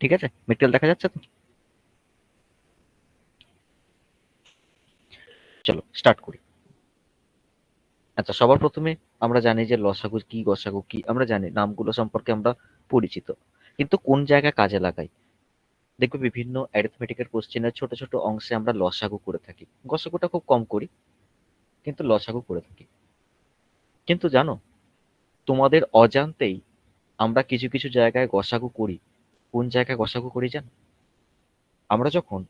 ঠিক আছে, মেটেরিয়াল দেখা যাচ্ছে তো? চলো স্টার্ট করি। আচ্ছা, সবার প্রথমে আমরা জানি যে লসাগু কি গসাগু কি, আমরা জানি, নামগুলো সম্পর্কে আমরা পরিচিত, কিন্তু কোন জায়গায় কাজে লাগাই? দেখবে বিভিন্ন অ্যারিথমেটিকের কোশ্চেনের ছোট ছোট অংশে আমরা লসাগু করে থাকি, গসাগুটা খুব কম করি, কিন্তু লসাগু করে থাকি। কিন্তু জানো, তোমাদের অজান্তেই আমরা কিছু কিছু জায়গায় গসাগু করি। কোন জায়গায় গসাগু করি জানো? আমরা যখন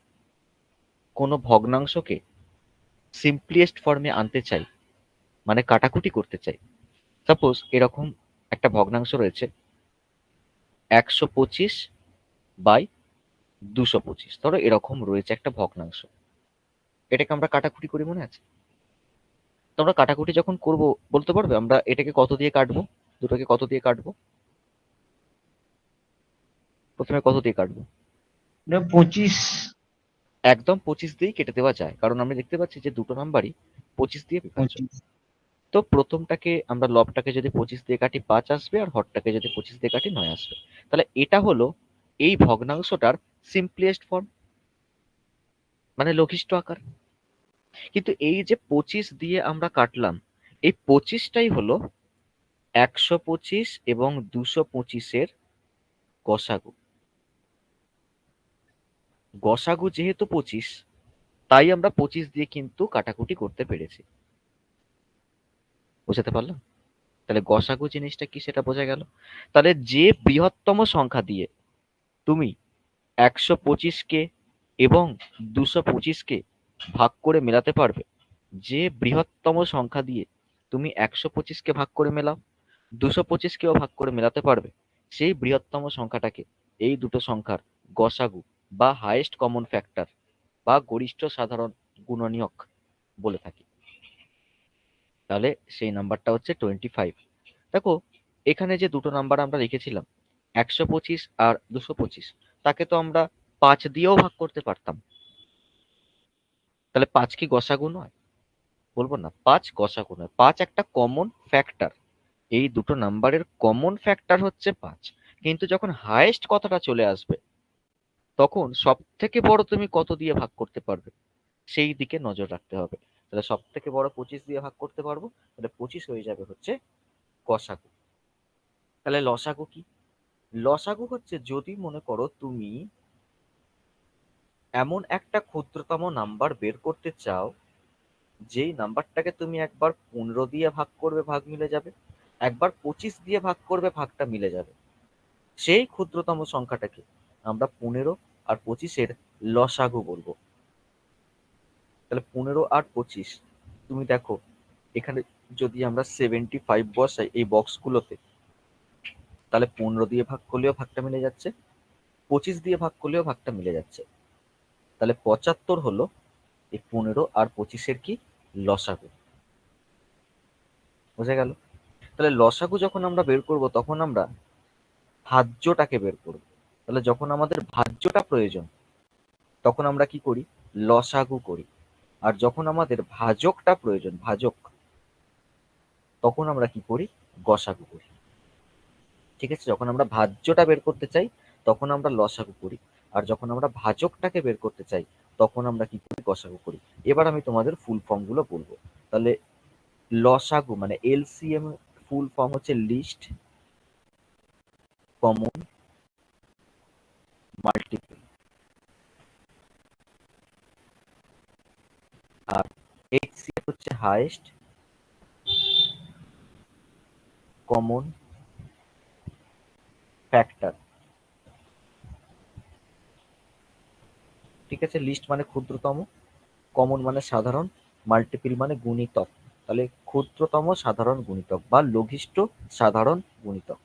কোনো ভগ্নাংশকে সিম্পলিয়েস্ট ফর্মে আনতে চাই, মানে কাটাকুটি করতে চাই। সাপোজ এরকম একটা ভগ্নাংশ রয়েছে, 125/225, ধরো এরকম রয়েছে একটা ভগ্নাংশ। এটাকে আমরা কাটাকুটি করি, মনে আছে? তো আমরা কাটাকুটি যখন করব, বলতে পারবে আমরা এটাকে কত দিয়ে কাটবো? দুটোকে কত দিয়ে কাটবো? প্রথমে কত দিয়ে কাটবো? 25। একদম 25 দিয়েই কেটে দেওয়া যায়, কারণ আমরা দেখতে পাচ্ছি যে দুটো নাম্বারই 25 দিয়ে বিভাজ্য। 25। তো প্রথমটাকে আমরা লবটাকে যদি 25 দিয়ে কাটি 5 আসবে, আর হরটাকে যদি 25 দিয়ে কাটি 9 আসবে। তাহলে এটা হলো এই ভগ্নাংশটার সিম্পলিয়েস্ট ফর্ম, মানে লঘিষ্ঠ আকার। কিন্তু এই যে 25 দিয়ে আমরা কাটলাম, এই 25টাই হলো 125 এবং 225-এর গসাগু। গসাগু যেহেতু 25, তাই আমরা 25 দিয়ে কিন্তু কাটাকুটি করতে পেরেছি। বোঝাতে পারলাম? তাহলে গসাগু জিনিসটা কি সেটা বোঝা গেল। তাহলে যে বৃহত্তম সংখ্যা দিয়ে তুমি 125-কে এবং 225-কে ভাগ করে মেলাতে পারবে, যে বৃহত্তম সংখ্যা দিয়ে তুমি 125-কে ভাগ করে মেলাও, 225-কেও ভাগ করে মেলাতে পারবে, সেই বৃহত্তম সংখ্যাটাকে এই দুটো সংখ্যার গসাগু বা হাইয়েস্ট কমন ফ্যাক্টর বা গরিষ্ঠ সাধারণ গুণনীয়ক বলে থাকি। তাহলে সেই নাম্বারটা হচ্ছে 25। দেখো, এখানে যে দুটো নাম্বার আমরা লিখেছিলাম, 125 আর 225, তাকে তো আমরা 5 দিয়েও ভাগ করতে পারতাম। তাহলে 5 কি গসাগু নয়? বলবো না 5 গসাগু নয়, 5 একটা কমন ফ্যাক্টর। এই দুটো নাম্বারের কমন ফ্যাক্টর হচ্ছে 5। কিন্তু যখন হাইয়েস্ট কথাটা চলে আসবে, তখন সব থেকে বড় তুমি কত দিয়ে ভাগ করতে পারবে, সেই দিকে নজর রাখতে হবে। তাহলে সব থেকে বড় 25 দিয়ে ভাগ করতে পারবো, তাহলে 25 হয়ে যাবে হচ্ছে গসাগু। তাহলে লসাগু কি? লসাগু হচ্ছে যদি মনে করো তুমি এমন একটা ক্ষুদ্রতম নাম্বার বের করতে চাও, যেই নাম্বারটাকে তুমি একবার 15 দিয়ে ভাগ করবে, ভাগ মিলে যাবে, একবার 25 দিয়ে ভাগ করবে, ভাগটা মিলে যাবে, সেই ক্ষুদ্রতম সংখ্যাটাকে আমরা 15 আর 25-এর লসাগু বলবো। তাহলে 15 আর 25, তুমি দেখো এখানে যদি আমরা 75 বসাই এই বক্সগুলোতে, তাহলে 15 দিয়ে ভাগ করলেও ভাগটা মিলে যাচ্ছে, 25 দিয়ে ভাগ করলেও ভাগটা মিলে যাচ্ছে। তাহলে 75 হলো এই 15 আর 25-এর কি? লসাগু। বোঝা গেল? তাহলে লসাগু যখন আমরা বের করব, তখন আমরা ভাজ্যটাকে বের করব। তাহলে যখন আমাদের ভাজ্যটা প্রয়োজন, তখন আমরা কি করি? লসাগু করি। আর যখন আমাদের ভাজকটা প্রয়োজন, ভাজক, তখন আমরা কি করি? গসাগু করি। ঠিক আছে, যখন আমরা ভাজ্যটা বের করতে চাই, তখন আমরা লসাগু করি। আর যখন আমরা ভাজকটাকে বের করতে চাই, তখন আমরা কি করি? গসাগু করি। এবার আমি তোমাদের ফুল ফর্ম গুলো বলবো। তাহলে লসাগু মানে এলসিএম ফুল ফর্ম হচ্ছে লিস্ট কমন মাল্টিপল। আর এইচসিএফ হচ্ছে হাইয়েস্ট কমন ফ্যাক্টর। ঠিক আছে, লিস্ট মানে ক্ষুদ্রতম, কমন মানে সাধারণ, মাল্টিপল মানে গুণিতক। তাহলে ক্ষুদ্রতম সাধারণ গুণিতক বা লঘিষ্ঠ সাধারণ গুণিতক।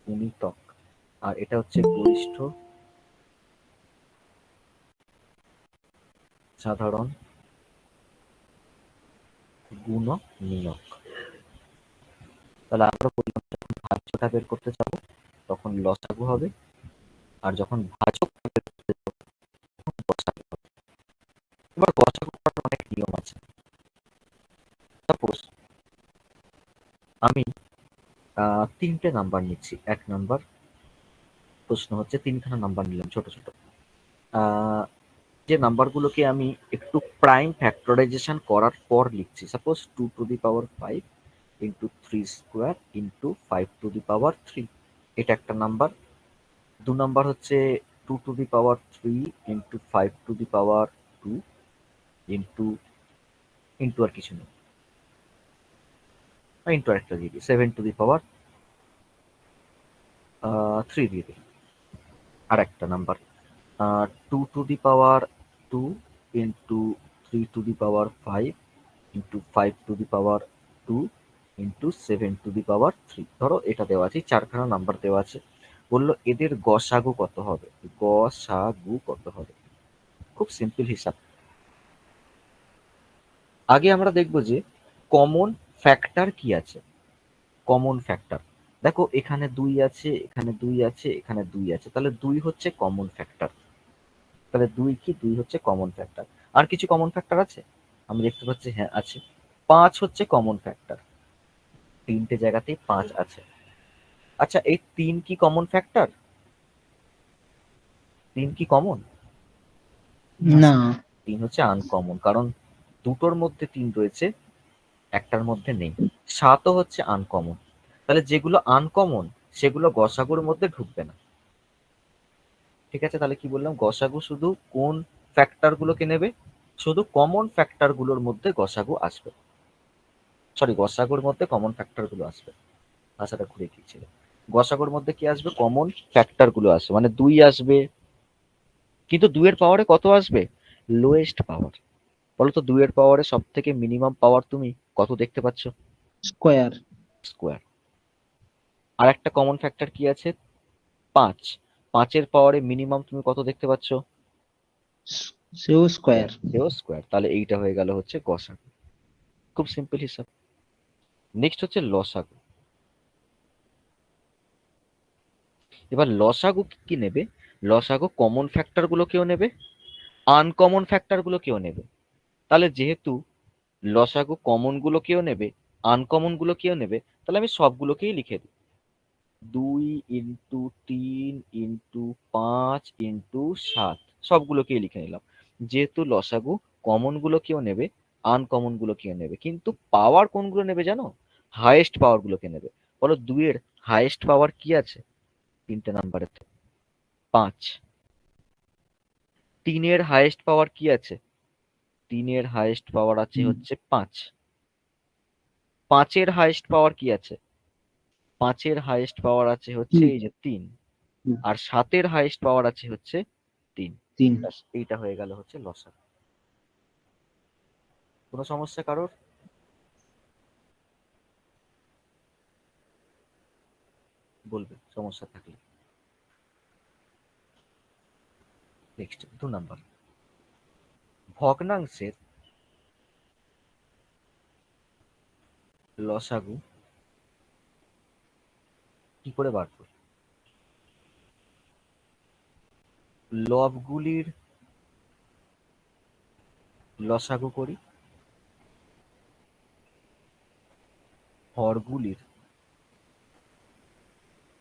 গুণিতক। আর এটা হচ্ছে গরিষ্ঠ সাধারণ গুণনীয়ক। তাহলে আমরা বললাম যখন ভাজ্যটা বের করতে যাবো, তখন লসাগু হবে। আর যখন ভাজক বের করতে যাবো, তখন গসাগু হবে। এবার গসাগু করার অনেক নিয়ম আছে। সাপোজ আমি তিনটে নাম্বার নিচ্ছি। 1 নাম্বার প্রশ্ন হচ্ছে, তিনখানা নাম্বার নিলাম ছোট ছোট। আহ, যে নাম্বারগুলোকে আমি একটু প্রাইম ফ্যাক্টরাইজেশন করার পর লিখছি, সাপোজ 2⁵ ইন্টু 3² ইন্টু 5⁵ এটা একটা নাম্বার। 2 নাম্বার হচ্ছে 2⁵ ইন্টু 5⁵ ইন্টু ইন্টু আর কিছু নেই, ইন্টু আরেকটা দিয়ে দিই 7⁵3 দিয়ে দিই। আর একটা নাম্বার 2⁵2 ইন্টু 3⁵5 ইন্টু 5⁵2 ইন্টু 7⁵3। ধরো এটা দেওয়া আছে, 4খানা নাম্বার দেওয়া আছে। বললো এদের গসাগু কত হবে। গসাগু কত হবে? খুব সিম্পল হিসাব। আগে আমরা দেখবো যে কমন ফ্যাক্টর কি আছে। কমন ফ্যাক্টর, দেখো এখানে 2 আছে, এখানে 2 আছে, এখানে 2 আছে, তাহলে 2 হচ্ছে কমন ফ্যাক্টর। তাহলে 2 কি? 2 হচ্ছে কমন ফ্যাক্টর। আর কিছু কমন ফ্যাক্টর আছে? আমি দেখতে পাচ্ছি হ্যাঁ আছে। 5 হচ্ছে কমন ফ্যাক্টর, 3টে জায়গাতেই 5 আছে। আচ্ছা, এই 3 কি কমন ফ্যাক্টর? 3 কি কমন? না। 3 হচ্ছে আনকমন, কারণ দুটোর মধ্যে 3 রয়েছে, একটার মধ্যে নেই। 7ও হচ্ছে আনকমন। তাহলে যেগুলো আনকমন সেগুলো গসাগুর মধ্যে ঢুকবে না। ঠিক আছে, তাহলে কি বললাম? গসাগু শুধু কোন ফ্যাক্টর গুলোকে নেবে? শুধু কমন ফ্যাক্টর গুলোর মধ্যে গসাগু আসবে। সরি, গসাগুর মধ্যে কমন ফ্যাক্টর গুলো আসবে। ভাষাটা ঘুরে গিয়েছিল। গসাগুর মধ্যে কি আসবে? কমন ফ্যাক্টর গুলো আসবে, মানে 2 আসবে। কিন্তু 2 এর পাওয়ারে কত আসবে? লোয়েস্ট পাওয়ার। বলো তো 2 এর পাওয়ারে সব থেকে মিনিমাম পাওয়ার তুমি কত দেখতে পাচ্ছ? স্কোয়ার। স্কোয়ার। আর একটা কমন ফ্যাক্টর কি আছে? 5। 5 এর পাওয়ারে মিনিমাম তুমি কত দেখতে পাচ্ছ? সেও স্কোয়ার। সেও স্কোয়ার। তাহলে এইটা হয়ে গেল হচ্ছে গসাগু। খুব সিম্পল হিসাব। নেক্সট হচ্ছে লসাগু। এবার লসাগু কি নেবে? লসাগু কমন ফ্যাক্টর গুলোকেও নেবে, আনকমন ফ্যাক্টর গুলোকেও নেবে। তাহলে যেহেতু লসাগু কমন গুলোকেও নেবে, আনকমন গুলোকেও নেবে, তাহলে আমি সবগুলোকেই লিখে দিই। 2 ইন্টু 3 ইন্টু 5 ইন্টু 7 সবগুলোকেই লিখে নিলাম। যেহেতু লসাগু কমন গুলোকেও নেবে, আনকমন গুলোকেও নেবে, কিন্তু পাওয়ার কোনগুলো নেবে জানো? হাইয়েস্ট পাওয়ার গুলোকে নেবে। বলো 2 এর হাইয়েস্ট পাওয়ার কি আছে? 3টে নাম্বারে 5। 3 এর হাইয়েস্ট পাওয়ার কি আছে? 3 এর হাইয়েস্ট পাওয়ার আছে হচ্ছে 5। 5 এর হাইয়েস্ট পাওয়ার কি আছে? 5 এর হাইয়েস্ট পাওয়ার আছে হচ্ছে এই যে 3। আর 7 এর হাইয়েস্ট পাওয়ার আছে হচ্ছে 3। তিন। ব্যাস, এইটা হয়ে গেল হচ্ছে লসাগু। কোনো সমস্যা কারোর? বলবে সমস্যা থাকলে। নেক্সট 2 নাম্বার, ভগ্নাংশের লসাগু কি করে বার করব? লবগুলির লসাগু করি, হরগুলির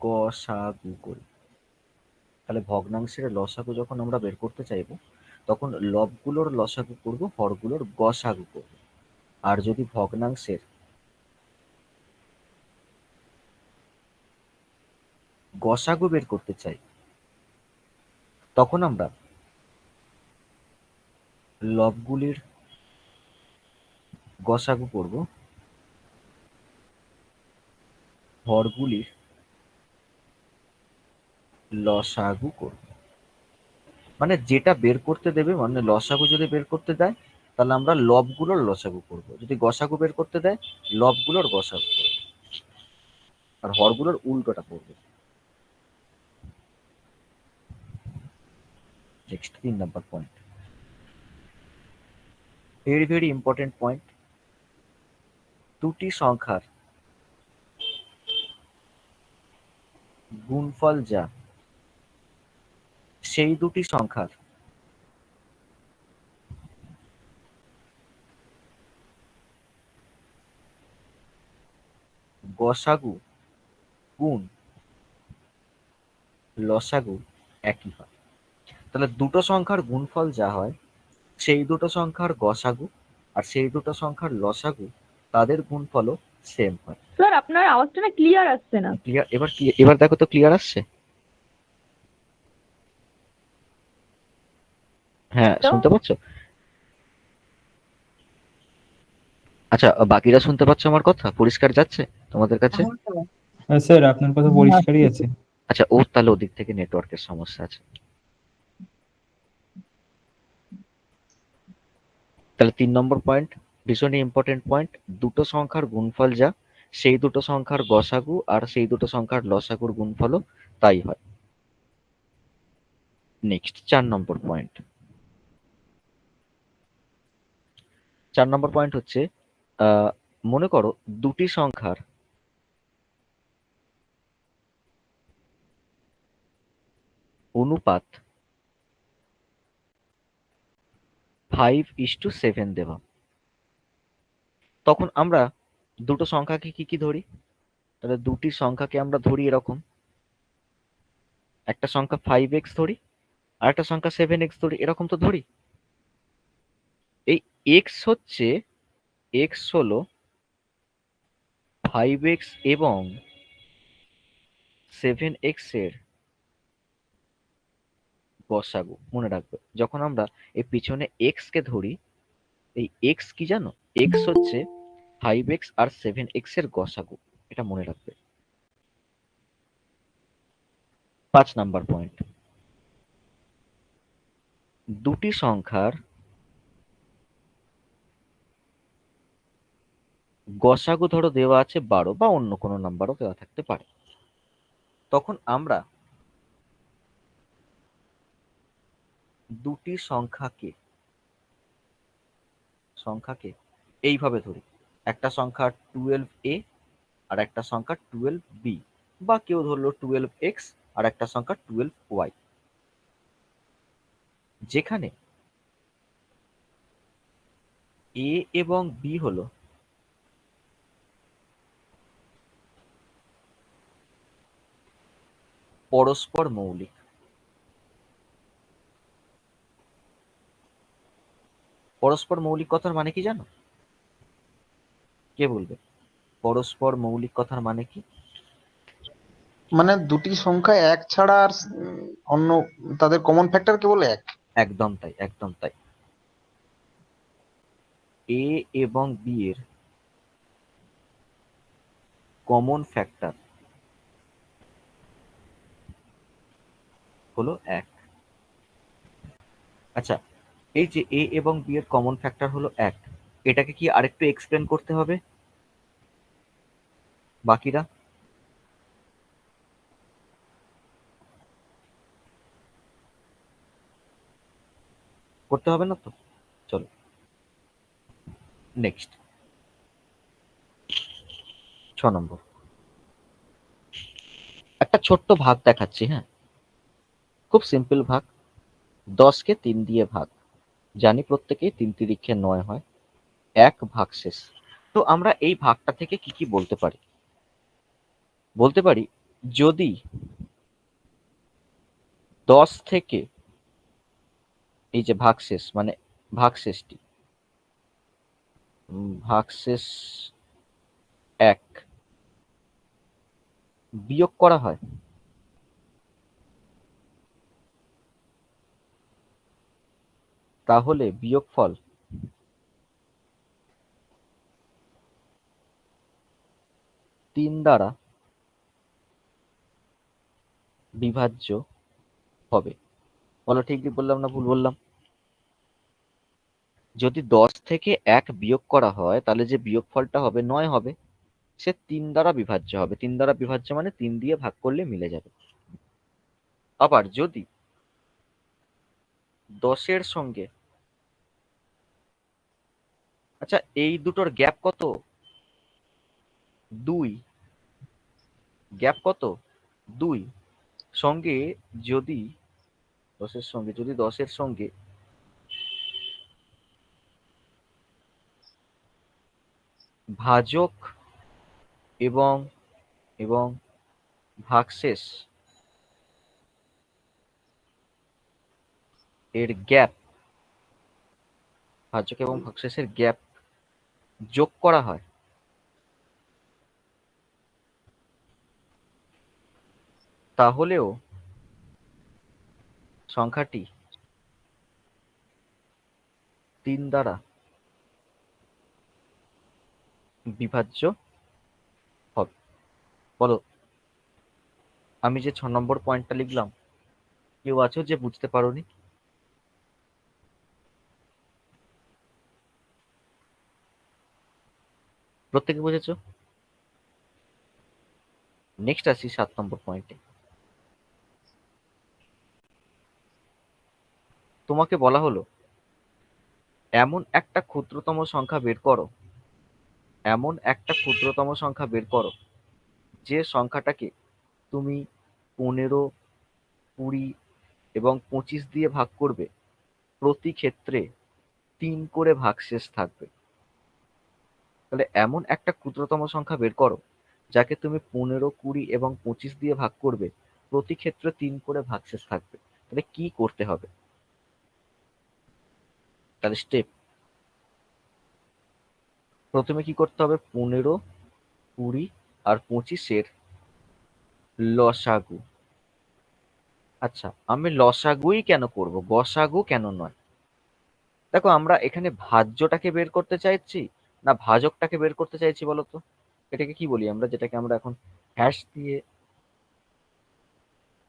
গসাগু করি। তাহলে ভগ্নাংশের লসাগু যখন আমরা বের করতে চাইবো, তখন লবগুলোর লসাগু করব, হরগুলোর গসাগু করব। আর যদি ভগ্নাংশের গসাগু বের করতে চাই, তখন আমরা লবগুলির গসাগু করব, হরগুলির লসাগু করব। মানে যেটা বের করতে দেবে, মানে লসাগু যদি বের করতে দেয়, তাহলে আমরা লবগুলোর লসাগু করব। যদি গসাগু বের করতে দেয়, লবগুলোর গসাগু করব। আর হরগুলোর উল্টোটা করব। Next 3 number point, very very important point. দুটি সংখ্যার গুণফল যা, সেই দুটি সংখ্যার গসাগু গুণ লসাগু একই হয়। তাহলে দুটো সংখ্যার গুণফল যা হয় সেই দুটো সংখ্যার গসাগু আর সেই দুটো সংখ্যার লসাগু তাদের গুণফলও সেম হয়। স্যার আপনার আওয়াজটা না ক্লিয়ার আসছে না। ক্লিয়ার? এবার দেখো তো ক্লিয়ার আসছে? হ্যাঁ, তো শুনতে পাচ্ছ? আচ্ছা, বাকিরা শুনতে পাচ্ছ আমার কথা? পরিষ্কার যাচ্ছে তোমাদের কাছে? স্যার আপনার কথা পরিষ্কারই আছে। আচ্ছা, তাহলে ওদিক থেকে নেটওয়ার্কের সমস্যা আছে। তাহলে 3 নম্বর পয়েন্ট, ভীষণই ইম্পর্টেন্ট পয়েন্ট, দুটো সংখ্যার গুণফল যা সেই দুটো সংখ্যার গসাগু আর সেই দুটো সংখ্যার লসাগুর গুণফলও তাই হয়। নেক্সট 4 নম্বর পয়েন্ট। 4 নম্বর পয়েন্ট হচ্ছে মনে করো দুটি সংখ্যার অনুপাত 5:7 দেওয়া। তখন আমরা দুটো সংখ্যাকে কি কি ধরি? তাহলে দুটি সংখ্যাকে আমরা ধরি এরকম, একটা সংখ্যা 5x ধরি আর একটা সংখ্যা 7x ধরি, এরকম তো ধরি। এই x হলো 5x এবং 7x এর গসাগু। মনে রাখবে যখন আমরা এই পিছনে x কে ধরি, এই x কি জানো? x হচ্ছে 5x আর 7x এর গসাগু। এটা মনে রাখবে। 5 নম্বর পয়েন্ট, দুটি সংখ্যার গসাগু ধরো দেওয়া আছে 12 বা অন্য কোনো নাম্বারও দেওয়া থাকতে পারে। তখন আমরা দুটি সংখ্যাকে এইভাবে ধরি, একটা সংখ্যা 12a আর একটা সংখ্যা 12b, বা কেউ ধরলো 12x আর একটা সংখ্যা 12y, যেখানে a এবং b হলো পরস্পর মৌলিক। পরস্পর মৌলিক কথার মানে কি জানো? কে বলবে? পরস্পর মৌলিক কথার মানে কি? মানে দুটি সংখ্যা এক ছাড়া আর অন্য তাদের কমন ফ্যাক্টর কেবল এক। একদম তাই, একদম তাই। a এবং b এর কমন ফ্যাক্টর হলো এক। আচ্ছা, এই যে a এবং b এর কমন ফ্যাক্টর হলো এক, এটাকে কি আরেকটু এক্সপ্লেন করতে হবে? বাকিরা করতে হবে না তো? চলো নেক্সট 6 নম্বর। একটা ছোট্ট ভাগ দেখাচ্ছি, হ্যাঁ, খুব সিম্পল ভাগ। 10কে 3 দিয়ে ভাগ, জানি প্রত্যেকেই 3 তিরিক্ষে 9 হয়, 1 ভাগশেষ। তো আমরা এই ভাগটা থেকে কি কি বলতে পারি? বলতে পারি যদি 10 থেকে, এই যে ভাগশেষ মানে ভাগশেষটি, ভাগশেষ 1 বিয়োগ করা হয়, তাহলে বিয়োগফল 3 দ্বারা বিভাজ্য হবে। বলো ঠিক বললাম না ভুল বললাম? যদি 10 থেকে 1 বিয়োগ করা হয় তাহলে যে বিয়োগফলটা হবে 9 হবে, সে 3 দ্বারা বিভাজ্য হবে। 3 দ্বারা বিভাজ্য মানে 3 দিয়ে ভাগ করলে মিলে যাবে। আবার যদি 10-এর সঙ্গে, আচ্ছা এই দুটোর গ্যাপ কত? 2। গ্যাপ কত? 2 সঙ্গে যদি 10-এর সঙ্গে ভাজক এবং এবং ভাগশেষ এর গ্যাপ, ভাজ্যকে এবং ভাগশেষের গ্যাপ যোগ করা হয়, তাহলেও সংখ্যাটি 3 দ্বারা বিভাজ্য হবে। বলো, আমি যে 6 নম্বর পয়েন্টটা লিখলাম, কেউ আছো যে বুঝতে পারোনি? প্রত্যেকে বুঝেছো? নেক্সট আসি 7 নম্বর পয়েন্টে। তোমাকে বলা হলো এমন একটা ক্ষুদ্রতম সংখ্যা বের করো, এমন একটা ক্ষুদ্রতম সংখ্যা বের করো যে সংখ্যাটাকে তুমি 15, 20 এবং 25 দিয়ে ভাগ করবে, প্রতি ক্ষেত্রে 3 করে ভাগশেষ থাকবে। তাহলে এমন একটা ক্ষুদ্রতম সংখ্যা বের করো যাকে তুমি 15, 20 এবং 25 দিয়ে ভাগ করবে, প্রতি ক্ষেত্রে 3 করে ভাগশেষ থাকবে। তাহলে কি করতে হবে? তাহলে স্টেপ, প্রথমে কি করতে হবে? 15, 20 আর 25-এর লসাগু। আচ্ছা, আমি লসাগুই কেন করব, গসাগু কেন নয়? দেখো, আমরা এখানে ভাজ্যটাকে বের করতে চাইছি না ভাজকটাকে বের করতে চাইছি বলো তো? এটাকে কি বলি আমরা, যেটাকে আমরা এখন হ্যাশ দিয়ে,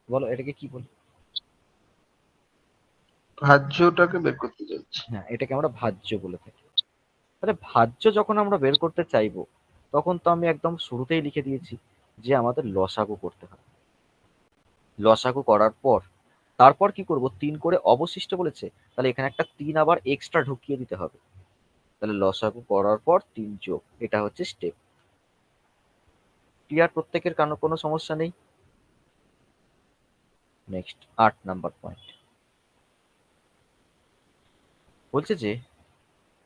বলো এটাকে কি বলি? ভাজ্যটাকে বের করতে চাইছি। হ্যাঁ, এটাকে আমরা ভাজ্য বলে থাকি। তাহলে ভাজ্য যখন আমরা বের করতে চাইবো, তখন তো আমি একদম শুরুতেই লিখে দিয়েছি যে আমাদের লসাগু করতে হবে। লসাগু করার পর তারপর কি করব? 3 করে অবশিষ্ট বলেছে, তাহলে এখানে একটা 3 আবার এক্সট্রা ঢুকিয়ে দিতে হবে। তাহলে লসাগু করার পর 3 যোগ, এটা হচ্ছে স্টেপ। ক্লিয়ার? প্রত্যেকের কোনো সমস্যা নেই? নেক্সট 8 নাম্বার পয়েন্ট বলছে যে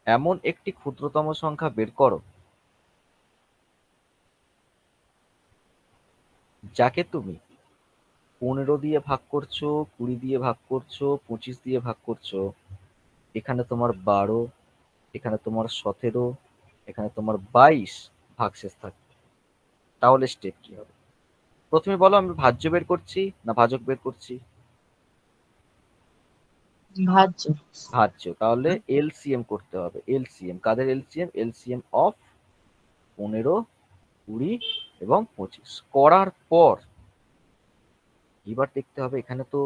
এমন একটি ক্ষুদ্রতম সংখ্যা বের করো যাকে তুমি 15 দিয়ে ভাগ করছো, 20 দিয়ে ভাগ করছো, 25 দিয়ে ভাগ করছো, এখানে তোমার 12, এখানে তোমার 17, এখানে তোমার 22 ভাগশেষ থাকবে। তাহলে স্টেপ কি হবে? প্রথমে বলো, আমি ভাজ্য বের করছি না ভাজক বের করছি? ভাজ্য। ভাজ্য। তাহলে এলসিএম করতে হবে। এলসিএম কাদের? এলসিএম, এলসিএম অফ 15, 20 এবং 25 করার পর এবার দেখতে হবে এখানে তো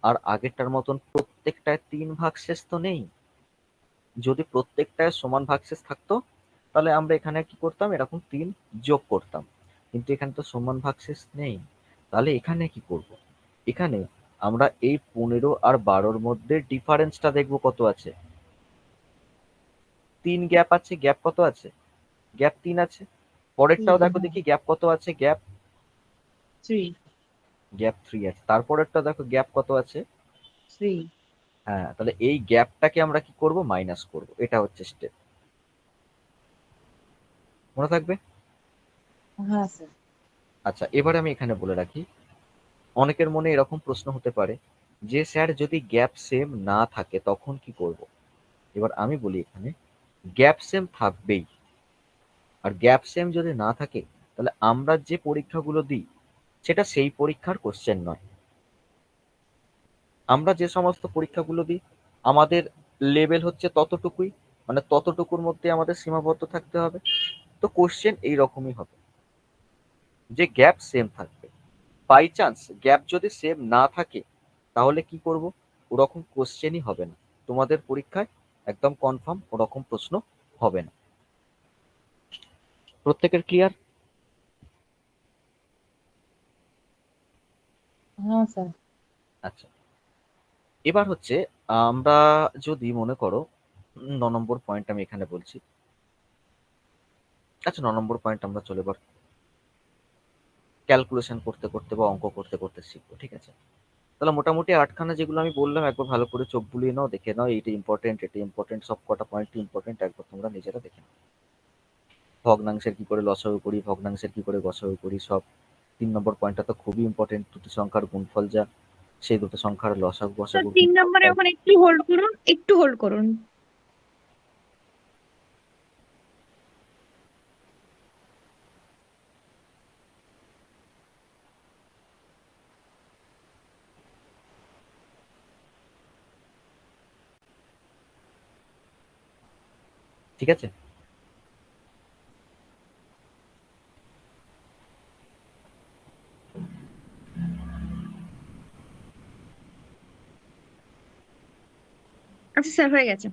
আর আগেরটার মতন প্রত্যেকটায় 3 ভাগশেষ তো নেই। যদি প্রত্যেকটায় সমান ভাগশেষ থাকতো, তাহলে আমরা এখানে কি করতাম? এরকম 3 যোগ করতাম। কিন্তু এখানে তো সমান ভাগশেষ নেই। তাহলে এখানে কি করব? এখানে আমরা এই 15 আর 12-র মধ্যে ডিফারেন্সটা দেখবো কত আছে। 3 গ্যাপ আছে। গ্যাপ কত আছে? গ্যাপ 3 আছে। পরেরটাও দেখো দেখি গ্যাপ কত আছে। গ্যাপ 3 3 আছে। তারপরেরটা দেখো গ্যাপ কত আছে। 3। হ্যাঁ, তাহলে এই গ্যাপটাকে আমরা কি করব? মাইনাস করব। এটা হচ্ছে স্টেপ। মনে থাকবে? হ্যাঁ স্যার। আচ্ছা, এবারে আমি এখানে বলে রাখি, অনেকের মনে এরকম প্রশ্ন হতে পারে যে স্যার যদি গ্যাপ সেম না থাকে তখন কি করব? এবার আমি বলি, এখানে গ্যাপ সেম থাকবেই। আর গ্যাপ সেম যদি না থাকে, তাহলে আমরা যে পরীক্ষাগুলো দিই সেটা সেই পরীক্ষার কোশ্চেন নয়। আমরা যে সমস্ত পরীক্ষাগুলো দিই আমাদের লেভেল হচ্ছে ততটুকুই, মানে ততটুকুর মধ্যে আমাদের সীমাবদ্ধ থাকতে হবে। তো কোশ্চেন এইরকমই হবে যে গ্যাপ সেম থাকবে। বাই চান্স গ্যাপ যদি সেম না থাকে, তাহলে কি করব? ওরকম কোশ্চেনই হবে না তোমাদের পরীক্ষায়, একদম কনফার্ম ওরকম প্রশ্ন হবে না। প্রত্যেকের ক্লিয়ার? হ্যাঁ স্যার। আচ্ছা, এবার হচ্ছে আমরা যদি মনে করো 9 নম্বর পয়েন্ট আমি এখানে বলছি। আচ্ছা, 9 নম্বর পয়েন্ট আমরা চলে এবার ক্যালকুলেশন করতে করতে বা অঙ্ক করতে করতে শিখবো, ঠিক আছে? তাহলে মোটামুটি 8খানা যেগুলো আমি বললাম একবার ভালো করে চোখ বুলিয়ে নাও, দেখে নাও এইটা ইম্পর্টেন্ট, এটা ইম্পর্টেন্ট, সব কটা পয়েন্ট ইম্পর্টেন্ট, একবার তোমরা নিজেরা দেখে নাও। ভগ্নাংশের কি করে লসাগু করি, ভগ্নাংশের কি করে গসাগু করি, সব। 3 নম্বর পয়েন্টটা তো খুবই ইম্পর্টেন্ট, দুটো সংখ্যার গুণফল যা, সেই দুটো সংখ্যার লসাগু স্যার গসাগু 3 নম্বরে ওখানে একটু হোল্ড করুন, একটু হোল্ড করুন। ঠিক আছে। আচ্ছা স্যার, হয়ে গেছে।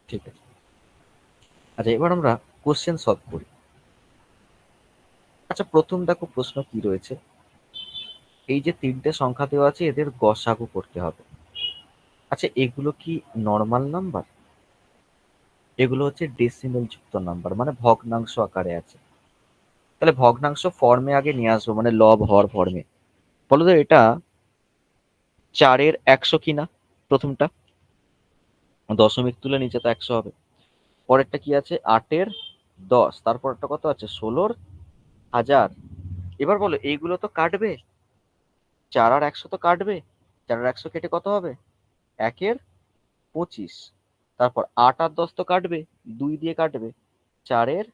ঠিক আছে। আচ্ছা, এবার আমরা কোশ্চেন সলভ করি। আচ্ছা, প্রথম দেখো প্রশ্ন কি রয়েছে। এই যে 3টে সংখ্যা দেওয়া আছে, এদের গসাগু করতে হবে। আচ্ছা, এগুলো কি নর্মাল নাম্বার? এগুলো হচ্ছে ডেসিমেল যুক্ত নাম্বার, মানে ভগ্নাংশ আকারে আছে। তাহলে ভগ্নাংশ ফর্মে আগে নিয়ে আসবো, মানে লব হর ফর্মে। বলো তো এটা 4-এর 100 কিনা? প্রথমটা দশমিক তুলে নিচে তো 100 হবে। পরেরটা কি আছে? 8-এর 10, তারপরটা কত আছে? 16-র 1000। এবার বলো এইগুলো তো কাটবে, 4 আর 100 তো কাটবে। 4 আর 100 কেটে কত হবে? 1-এর 25। তারপর 8 আর 10 তো কাটবে, 2 দিয়ে কাটবে। 4-এর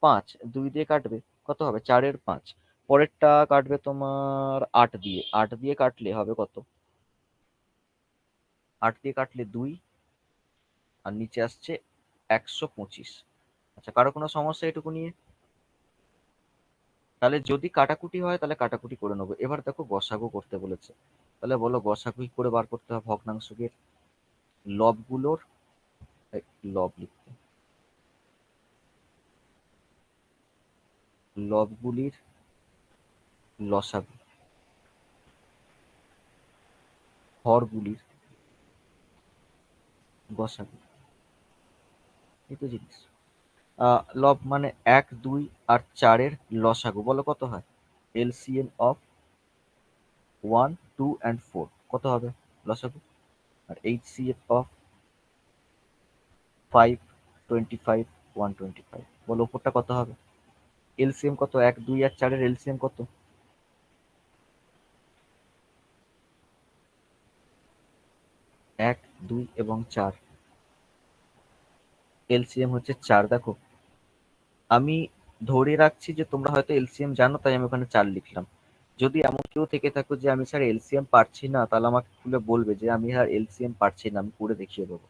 5, 2 দিয়ে কাটবে, কত হবে? 4-এর 5। পরেরটা কাটবে তোমার 8 দিয়ে, 8 দিয়ে কাটলে হবে কত? 8 দিয়ে কাটলে 2, আর নিচে আসছে 125। আচ্ছা, কারো কোনো সমস্যা এটুকু নিয়ে? তাহলে যদি কাটাকুটি হয় তাহলে কাটাকুটি করে নেবো। এবার দেখো গসাগু করতে বলেছে, তাহলে বলো গসাগু কি করে বার করতে হবে ভগ্নাংশকের? লবগুলোর, এই, লব লিখতে, লবগুলির লসাগু, হরগুলির গসাগু, এই তো জিনিস। লব মানে 1, 2 আর 4-এর লসাগু, বলো কত হয়? এলসিএম অফ 1, 2 and 4 কত হবে লসাগু? আর এইচসিএফ অফ 5, 25, 125, বলো উপরটা কত হবে? এলসিএম কত? 1, 2 আর 4-এর এলসিএম কত? 1, 2 এবং 4, এলসিএম হচ্ছে 4। দেখো, আমি ধরে রাখছি যে তোমরা হয়তো এলসিএম জানো, তাই আমি ওখানে 4 লিখলাম। যদি এমন কেউ থেকে থাকো যে আমি স্যার এলসিএম পারছি না, তাহলে আমাকে খুলে বলবে যে আমি আর এলসিএম পারছি না, আমি করে দেখিয়ে দেবো।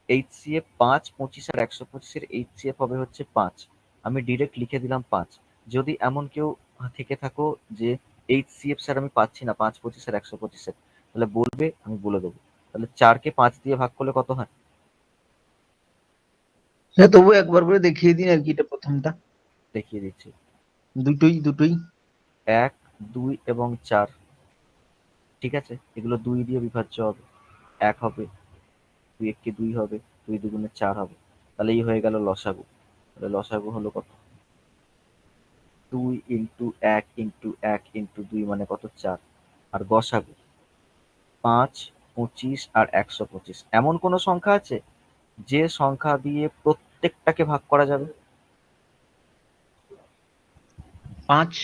এইচসিএফ 5, 25 আর 125-এর এইচসিএফ হবে হচ্ছে 5। আমি ডিরেক্ট লিখে দিলাম 5। যদি এমন কেউ থেকে থাকো যে এইচসিএফ স্যার আমি পাচ্ছি না 5, 25 আর 125-এর, তাহলে বলবে, আমি বলে দেবো। তাহলে 4-কে 5 দিয়ে ভাগ করলে কত হয়? হ্যাঁ, তবু একবার করে দেখিয়ে দিন আর কি, এটা প্রথমটা। দেখিয়ে দিচ্ছি। দুটোই দুটোই 1, 2 এবং 4, ঠিক আছে, এগুলো 2 দিয়ে বিভাজ্য হবে, 1 হবে, 2 1 2 হবে, 2 2 4 হবে। তাহলে এই হয়ে গেল লসাগু। তাহলে লসাগু হলো কত? 2 ইন্টু 1 ইন্টু 1 ইন্টু 2 মানে কত? 4। আর গসাগু 5, 25 আর 125। এমন কোনো সংখ্যা আছে যে সংখ্যা দিয়ে প্রত্যেকটাকে ভাগ করা যাবে? 5।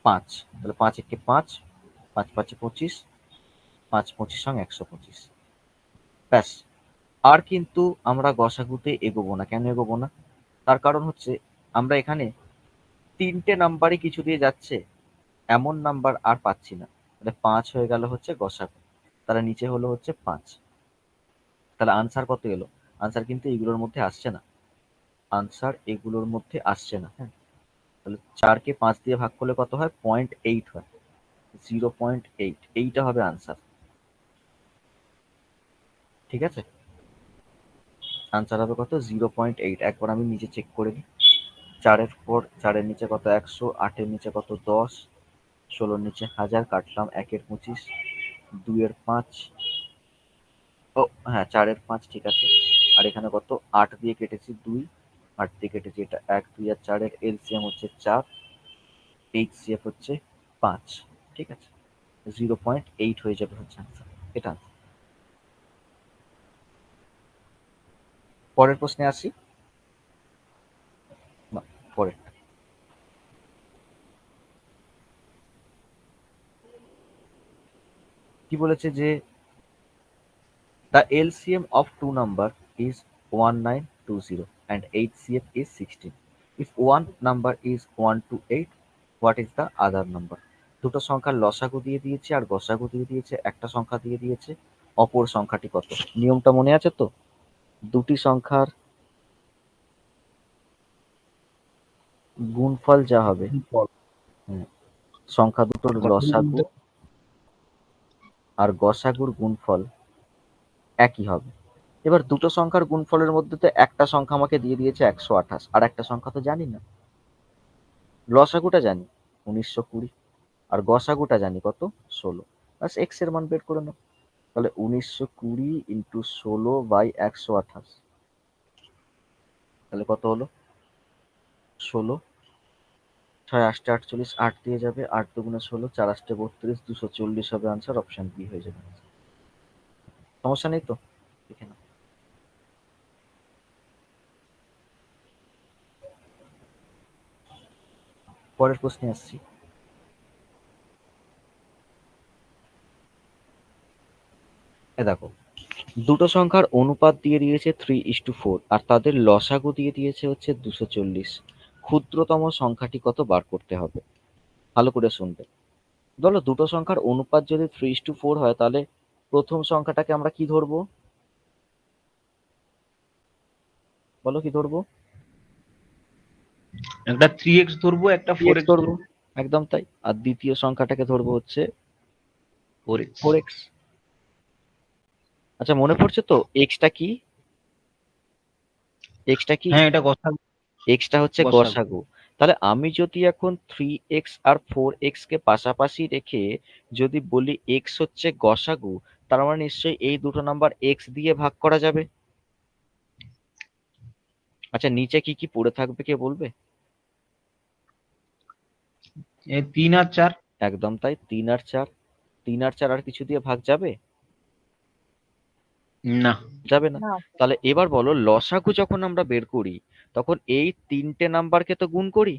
5। তাহলে 5 একে 5, 5 5 25, 5 25 সঙ্গে 125। ব্যাস। আর কিন্তু আমরা গসাগুতে এগোবো না। কেন এগোবো না? তার কারণ হচ্ছে আমরা এখানে 3টে নাম্বারই কিছু দিয়ে যাচ্ছে, এমন নাম্বার আর পাচ্ছি না। তাহলে 5 হয়ে গেল হচ্ছে গসাগু, তাহলে নিচে হলো হচ্ছে 5। তাহলে আনসার কত এলো? আনসার কিন্তু এগুলোর মধ্যে আসছে না, আনসার এগুলোর মধ্যে আসছে না। হ্যাঁ, তাহলে 4-কে 5 দিয়ে ভাগ করলে কত হয়? 0.8 হয়, 0.8, এইটা হবে আনসার। ঠিক আছে, আনসার হবে কত? 0.8। একবার আমি নিচে চেক করে নিই। 4-এর পর 4-এর নিচে কত? 100, 8-এর নিচে কত? 10, 16-র নিচে 1000, কাটলাম 1-এর 25, 2-এর 5, ও হ্যাঁ 4-এর 5, ঠিক আছে। আর এখানে কত? 8 দিয়ে কেটেছি 2, 8 দিয়ে কেটেছি এটা 1, 2 আর 4-এর এলসিএম হচ্ছে 4, এইচসিএফ হচ্ছে 5। ঠিক আছে, 0.8 হয়ে যাবে হচ্ছে আনসার। এটা answer। পরের প্রশ্নে আসি। না, পরের কি বলেছে যে the LCM of two number is 1920 and HCF is 16. If one number is 128, what is the other number? দুটো সংখ্যার লসাগু দিয়ে দিয়েছে আর গসাগু দিয়ে দিয়েছে, একটা সংখ্যা দিয়ে দিয়েছে, অপর সংখ্যাটি কত? নিয়মটা মনে আছে তো? দুটি সংখ্যার গুণফল যা হবে, সংখ্যা দুটোর লসাগু আর গসাগুর গুণফল একই হবে। এবার দুটো সংখ্যার গুণফলের মধ্যে তো একটা সংখ্যা আমাকে দিয়ে দিয়েছে 128, আর একটা সংখ্যা তো জানি না। লসাগুটা জানি 1920, আর গসাগুটা জানি কত 16। বাস এক্স এর মান বের করে নাও। তাহলে 1920 ইন্টু 16/128, তাহলে কত হলো? 16, 6 8 48, 8 দিয়ে যাবে, 8 দুগুণে 16, 4 8 32, 240 হবে আনসার। অপশন বি হয়ে যাবে। সমস্যা নেই তো? দেখে নাও। পরের প্রশ্নে আসছি। দেখো, দুটো সংখ্যার অনুপাত দিয়ে দিয়েছে 3:4 আর তাদের লসাগু দিয়ে দিয়েছে হচ্ছে 240। ক্ষুদ্রতম সংখ্যাটি কত বার করতে হবে? ভালো করে শুনবে। বলো, দুটো সংখ্যার অনুপাত যদি 3:4 হয় তাহলে প্রথম সংখ্যাটাকে আমরা কি ধরবো? বলো কি ধরবো? একটা 3x ধরবো, একটা 3x 4x ধরবো, একদম তাই। আর দ্বিতীয় সংখ্যাটাকে ধরবো হচ্ছে 4x। 4x। আচ্ছা, মনে পড়ছে তো এক্সটা কি? এক্সটা কি? হ্যাঁ, এটা গসাগু। এক্সটা হচ্ছে গসাগু। গসাগু। তাহলে আমি যদি এখন 3x আর 4x কে পাশাপাশি রেখে যদি বলি এক্স হচ্ছে গসাগু, তার মানে নিশ্চয়ই এই দুটো নাম্বার এক্স দিয়ে ভাগ করা যাবে। আচ্ছা, নিচে কি কি পড়ে থাকবে কে বলবে? 3 আর 4। একদম তাই, 3 আর 4। 3 আর 4 আর কিছু দিয়ে ভাগ যাবে? না। যাবে না। না তাহলে এবার বলো, লসাগু যখন আমরা বের করি তখন এই তিনটে নাম্বারকে তো গুণ করি,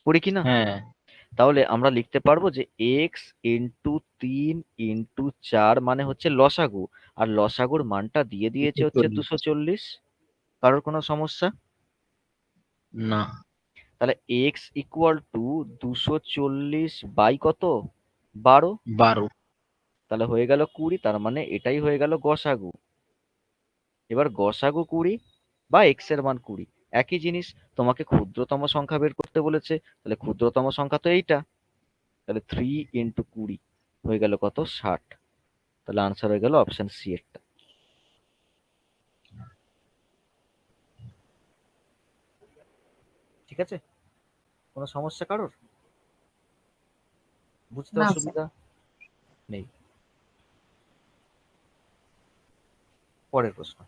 করি কি না? হ্যাঁ, তাহলে আমরা লিখতে পারবো যে এক্স ইন্টু 3 ইন্টু 4 মানে হচ্ছে লসাগু, আর লসাগুর মানটা দিয়ে দিয়েছে হচ্ছে 240। কারোর কোনো সমস্যা? না। তাহলে এক্স ইকুয়াল টু 240 বাই কত? 12। 12। তাহলে হয়ে গেল 20, তার মানে এটাই হয়ে গেল গসাগু। এবার গসাগু 20 বা এক্স এর মান 20, একই জিনিস। তোমাকে ক্ষুদ্রতম সংখ্যা বের করতে বলেছে, তাহলে ক্ষুদ্রতম সংখ্যা তো এইটা। তাহলে 3 × 20 হয়ে গেল কত? 60। তাহলে আনসার হয়ে গেল অপশন সি এরটা। ঠিক আছে? কোনো সমস্যা কারোর? বুঝতে না স্যার। অসুবিধা নেই? পরের প্রশ্ন।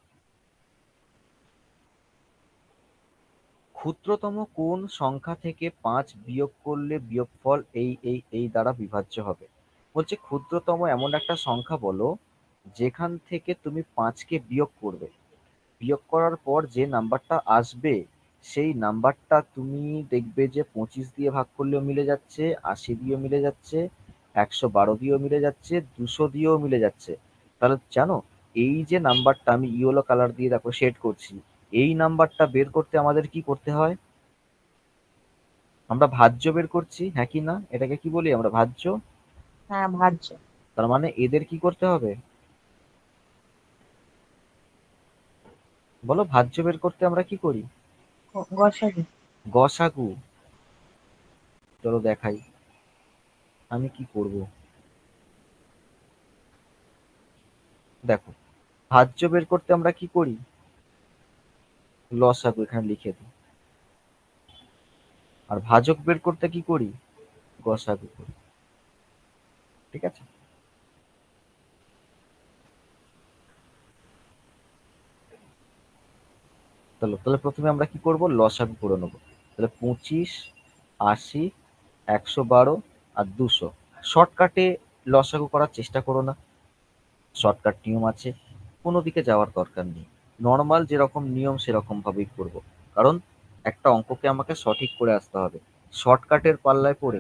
ক্ষুদ্রতম কোন সংখ্যা থেকে 5 বিয়োগ করলে বিয়োগফল এই দ্বারা বিভাজ্য হবে? বলছে ক্ষুদ্রতম এমন একটা সংখ্যা বলো যেখান থেকে তুমি 5কে বিয়োগ করবে, বিয়োগ করার পর যে নাম্বারটা আসবে সেই নাম্বারটা তুমি দেখবে যে 25 দিয়ে ভাগ করলেও মিলে যাচ্ছে, 80 দিয়েও মিলে যাচ্ছে, 112 দিয়েও মিলে যাচ্ছে, 200 দিয়েও মিলে যাচ্ছে। তাহলে জানো, এই যে নাম্বারটা আমি ইয়েলো কালার দিয়ে দেখো শেড করছি, এই নাম্বারটা বের করতে আমাদের কি করতে হয়? আমরা ভাজ্য বের করছি, হ্যাঁ কি না? এটাকে কি বলি আমরা? ভাজ্য। হ্যাঁ ভাজ্য। তার মানে এদের কি করতে হবে? বলো, ভাজ্য বের করতে আমরা কি করি? গসাগু। গসাগু। চলো দেখাই আমি কি করব। দেখো, ভাজ্য বের করতে আমরা কি করি? লসাগু এখানে লিখে দিই। আর ভাজক বের করতে কি করি? গসাগু করি। ঠিক আছে? তাহলে প্রথমে আমরা কি করব? লসাগু করে নেব। তাহলে 25, 80, 112 আর 200। শর্টকাটে লসাগু করার চেষ্টা করো না, শর্টকাট নিয়ম আছে, কোনো দিকে যাওয়ার দরকার নেই। নর্মাল যেরকম নিয়ম সেরকম ভাবেই করব, কারণ একটা অঙ্ককে আমাকে সঠিক করে আসতে হবে। শর্টকাটের পাল্লায় পড়ে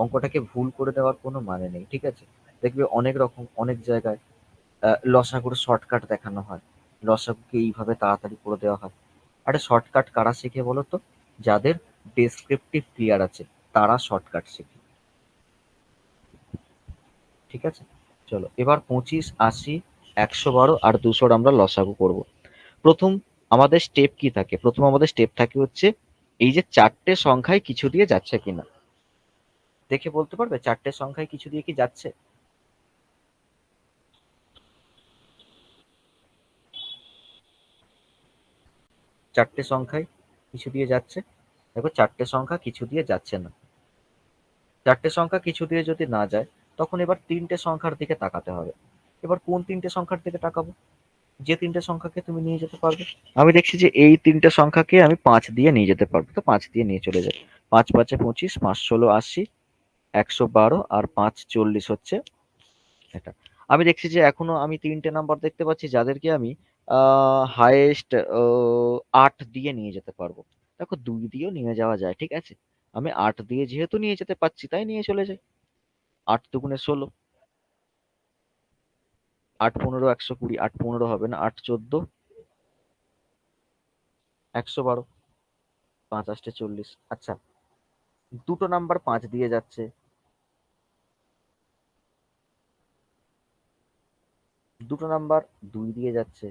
অঙ্কটাকে ভুল করে দেওয়ার কোনো মানে নেই, ঠিক আছে? দেখবে অনেক রকম অনেক জায়গায় লসাগুর শর্টকাট দেখানো হয়, লসাগুকে এইভাবে তাড়াতাড়ি করে দেওয়া হয়। আরে শর্টকাট কারা শেখে বলো তো? যাদের ডেসক্রিপটিভ ক্লিয়ার আছে তারা শর্টকাট শেখে, ঠিক আছে? চলো এবার 25, 80, 112 আর 200 আমরা লসাগু করব। প্রথম আমাদের স্টেপ কি থাকে? প্রথম আমাদের স্টেপ থাকে হচ্ছে এই যে চারটে সংখ্যায় কিছু দিয়ে যাচ্ছে কিনা। দেখে বলতে পারবে চারটে সংখ্যায় কিছু দিয়ে কি যাচ্ছে? চারটে সংখ্যায় কিছু দিয়ে যাচ্ছে? দেখো চারটে সংখ্যা কিছু দিয়ে যাচ্ছে না। চারটে সংখ্যা কিছু দিয়ে যদি না যায়, তখন এবার তিনটে সংখ্যার দিকে তাকাতে হবে। এবার কোন তিনটে সংখ্যার দিকে তাকাবো? যে তিনটে সংখ্যাকে তুমি নিয়ে যেতে পারবে। আমি দেখছি যে এই তিনটে সংখ্যাকে আমি 5 দিয়ে নিয়ে যেতে পারবো, তো 5 দিয়ে নিয়ে চলে যাই। 5 5 25, 5 16 80, 112 আর 5 40 হচ্ছে এটা। আমি দেখছি যে এখনো আমি তিনটে নাম্বার দেখতে পাচ্ছি যাদেরকে আমি হাইয়েস্ট 8 দিয়ে নিয়ে যেতে পারবো। দেখো 2 দিয়েও নিয়ে যাওয়া যায়, ঠিক আছে? আমি 8 দিয়ে যেহেতু নিয়ে যেতে পারছি তাই নিয়ে চলে যাই। 8 দুগুণে 16, 8 15 120, 8 15 হবে না, 8 14 112, 5 8 40। আচ্ছা, দুটো নাম্বার 5 দিয়ে যাচ্ছে, দুটো নাম্বার 2 দিয়ে যাচ্ছে।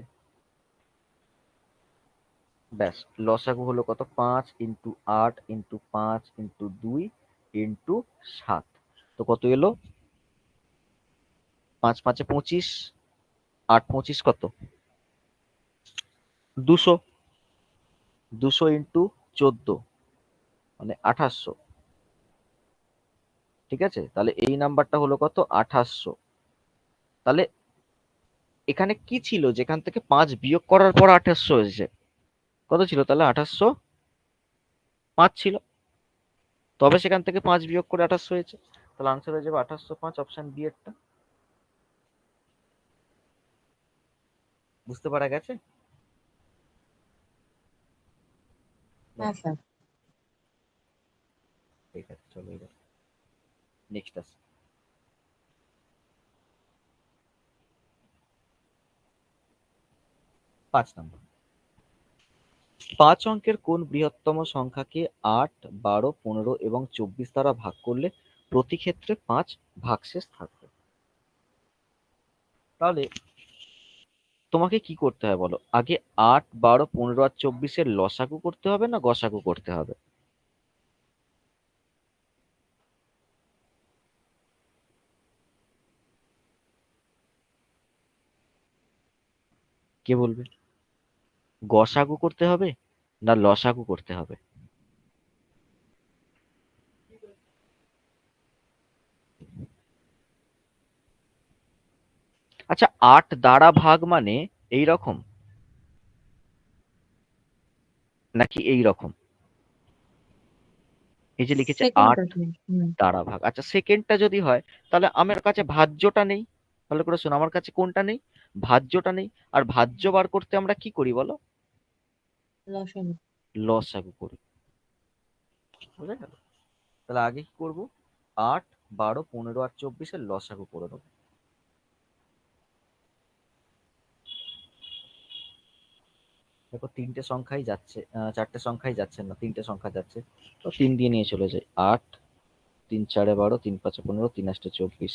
ব্যাস, লসাগু হলো কত? 5 ইন্টু 8 ইন্টু 5 ইন্টু 2 ইন্টু 7। তো কত এলো? 5 5 25, 8 25 কত? 200। 200 ইন্টু 14 মানে 2800, ঠিক আছে? তাহলে এই নাম্বারটা হলো কত? 2800। তাহলে এখানে কি ছিল যেখান থেকে 5 বিয়োগ করার পর 2800 এসেছে? কত ছিল তাহলে? 2805 ছিল, তবে সেখান থেকে 5 বিয়োগ করে 2800 হয়েছে। তাহলে আনসার হয়ে যাবে 2805, অপশন বি এরটা। বুঝতে পারা গেছে? হ্যাঁ স্যার। ঠিক আছে, চলো এবার নেক্সট আসে। 5 নম্বর। 5 অঙ্কের কোন বৃহত্তম সংখ্যাকে 8, 12, 15 এবং 24 দ্বারা ভাগ করলে প্রতি ক্ষেত্রে 5 ভাগশেষ থাকবে? তাহলে তোমাকে কি করতে হবে বলো? আগে 8, 12, 15 আর 24 লসাগু করতে হবে না গসাগু করতে হবে? কে বলবে? গসাগু করতে হবে না লসাগু করতে হবে? আচ্ছা, 8 দ্বারা ভাগ মানে এই রকম নাকি এই রকম? এই যে লিখেছে সেকেন্ডটা 8 কি? হুম। দ্বারা ভাগ, আচ্ছা সেকেন্ডটা যদি হয় তাহলে আমার কাছে ভাজ্যটা নেই। ভালো করে শোনো, আমার কাছে কোনটা নেই? ভাজ্যটা নেই। আর ভাজ্য বার করতে আমরা কি করি বলো? লসাগু। লসাগু করি। বুঝা গেল? তাহলে আগে কি করব? 8, 12, 15 আর 24 লসাগু করে দেবো। দেখো তিনটে সংখ্যাই যাচ্ছে, চারটে সংখ্যাই যাচ্ছে না, তিনটে সংখ্যা যাচ্ছে। তো 3 দিয়ে নিয়ে চলে যাই। 8, 3 4 12, 3 5 15, 3 8 24।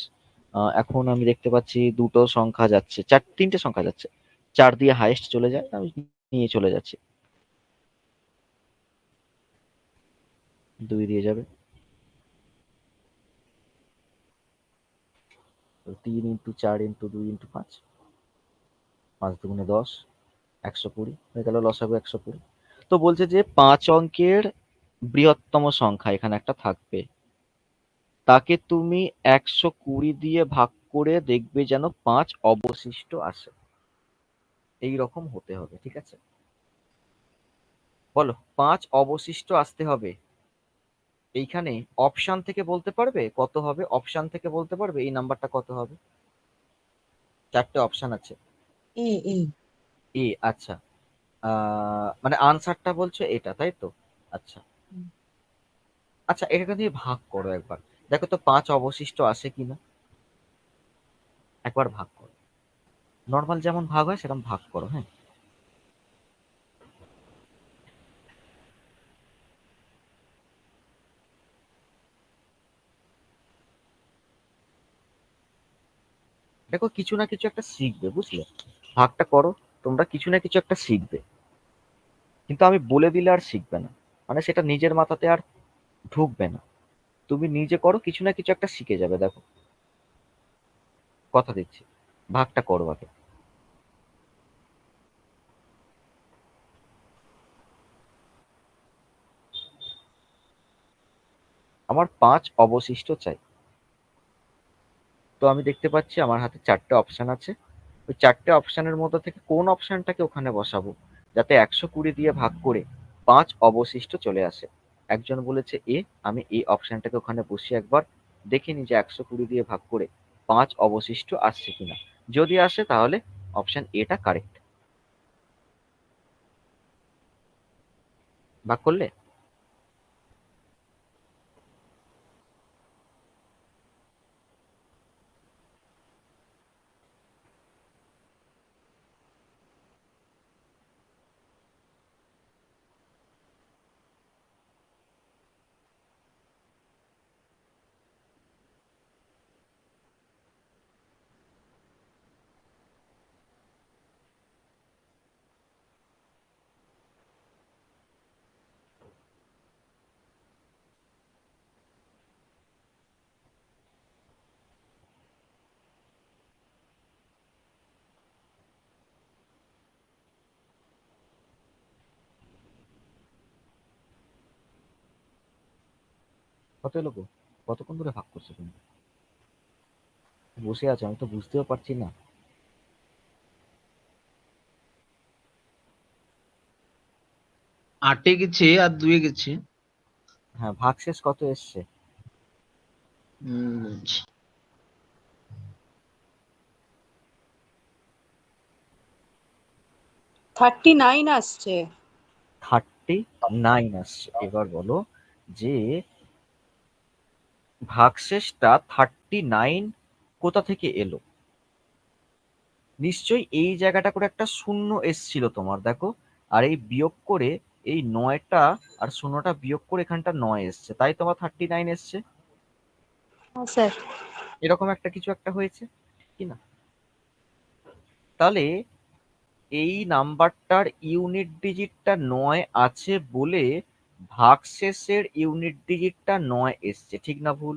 এখন আমি দেখতে পাচ্ছি দুটো সংখ্যা যাচ্ছে, তিনটে সংখ্যা যাচ্ছে। 4 দিয়ে হাইয়েস্ট চলে যায়, আমি নিয়ে চলে যাচ্ছি। 2 দিয়ে যাবে। 3 ইন্টু 4 ইন্টু 2 ইন্টু 5, 5 দুগুণে 10, 120 হয়ে গেল লসাগু 120। তো বলছে যে 5 অঙ্কের বৃহত্তম সংখ্যা এখানে একটা থাকবে, তাকে তুমি 120 দিয়ে ভাগ করে দেখবে যেন 5 অবশিষ্ট আসে। এই রকম হতে হবে, ঠিক আছে? বলো 5 অবশিষ্ট আসতে হবে। এইখানে অপশন থেকে বলতে পারবে কত হবে? অপশন থেকে বলতে পারবে এই নাম্বারটা কত হবে? চারটে অপশন আছে। এ এ এ, আচ্ছা, মানে আনসারটা বলছো এটা, তাই তো? আচ্ছা হুম। আচ্ছা, এটাকে দিয়ে ভাগ করো একবার, দেখো তো 5 অবশিষ্ট আসে কিনা। একবার ভাগ করো, নর্মাল যেমন ভাগ হয় সেরকম ভাগ করো। হ্যাঁ, দেখো কিছু না কিছু একটা শিখবে, বুঝলে? ভাগটা করো, তোমরা কিছু না কিছু একটা শিখবে, কিন্তু আমি বলে দিলে আর শিখবে না, মানে সেটা নিজের মাথাতে আর ঢুকবে না। তুমি নিজে করো, কিছু না কিছু একটা শিখে যাবে, দেখো, কথা দিচ্ছি। ভাগটা করো আগে। আমার 5 অবশিষ্ট চাই। তো আমি দেখতে পাচ্ছি আমার হাতে 4টে অপশন আছে। ওই 4টে অপশনের মধ্যে থেকে কোন অপশনটাকে ওখানে বসাবো যাতে 120 দিয়ে ভাগ করে 5 অবশিষ্ট চলে আসে। একজন বলেছে এ, আমি এই অপশনটাকে ওখানে বসিয়ে একবার দেখে নিই যে 120 দিয়ে ভাগ করে 5 অবশিষ্ট আসছে কিনা। যদি আসে তাহলে অপশন এটা কারেক্ট। ভাগ করলে? কত এলো গো? কতক্ষণ ধরে ভাগ করছো তুমি? বসে আছো, আমি তো বুঝতেও পারছি না। 8-এ গেছে আর 2-এ গেছে। হ্যাঁ, ভাগ শেষ কত এসছে? বলছি। 39 আসছে। 39 আসছে। এবার বলো যে ভাগশেষটা 39 কোথা থেকে এলো? নিশ্চয়ই এই জায়গাটা করে একটা শূন্য এসছিল তোমার, দেখো। আর এই বিয়োগ করে এই 9টা আর শূন্যটা বিয়োগ করে এখানটা 9 এসছে, তাই তোমার 39 এসছে। হ্যাঁ স্যার। এরকম একটা কিছু একটা হয়েছে কি না? তাহলে এই নাম্বারটার ইউনিট ডিজিটটা 9 আছে বলে ভাগশেষের ইউনিট ডিজিটটা 9 এসছে, ঠিক না ভুল?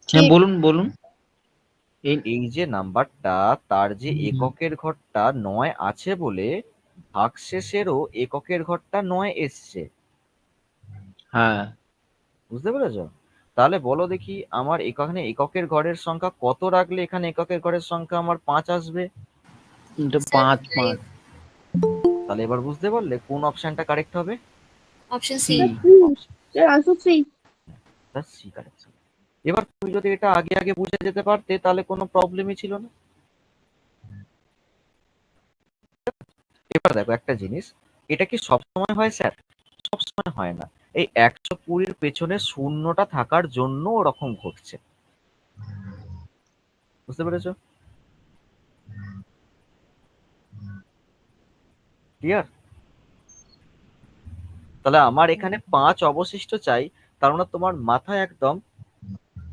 হ্যাঁ, ঠিক। বলুন বলুন। এই এই যে নাম্বারটা, তার যে এককের ঘরটা 9 আছে বলে ভাগশেষেরও এককের ঘরটা 9 এসছে। হ্যাঁ, বুঝতে পেরেছো? তাহলে বলো দেখি, আমার এখানে এককের ঘরের সংখ্যা কত রাখলে এখানে এককের ঘরের সংখ্যা আমার 5 আসবে? এটা স্যার 5 তাহলে এবার বুঝতে পারলে কোন অপশনটা কারেক্ট হবে? Option C. C. Answer C. C correct. এবার তুমি যদি এটা আগে আগে বুঝে যেতে পারতে তাহলে কোনো প্রবলেমই ছিল না। এবার দেখো একটা জিনিস, এটা কি সবসময় হয় স্যার? সবসময় হয় না। এই 120-র পেছনে শূন্যটা থাকার জন্য ওরকম ঘটছে। বুঝতে পেরেছো? ক্লিয়ার? তাহলে আমার এখানে 5 অবশিষ্ট চাই, তার মানে তোমার মাথায় একদম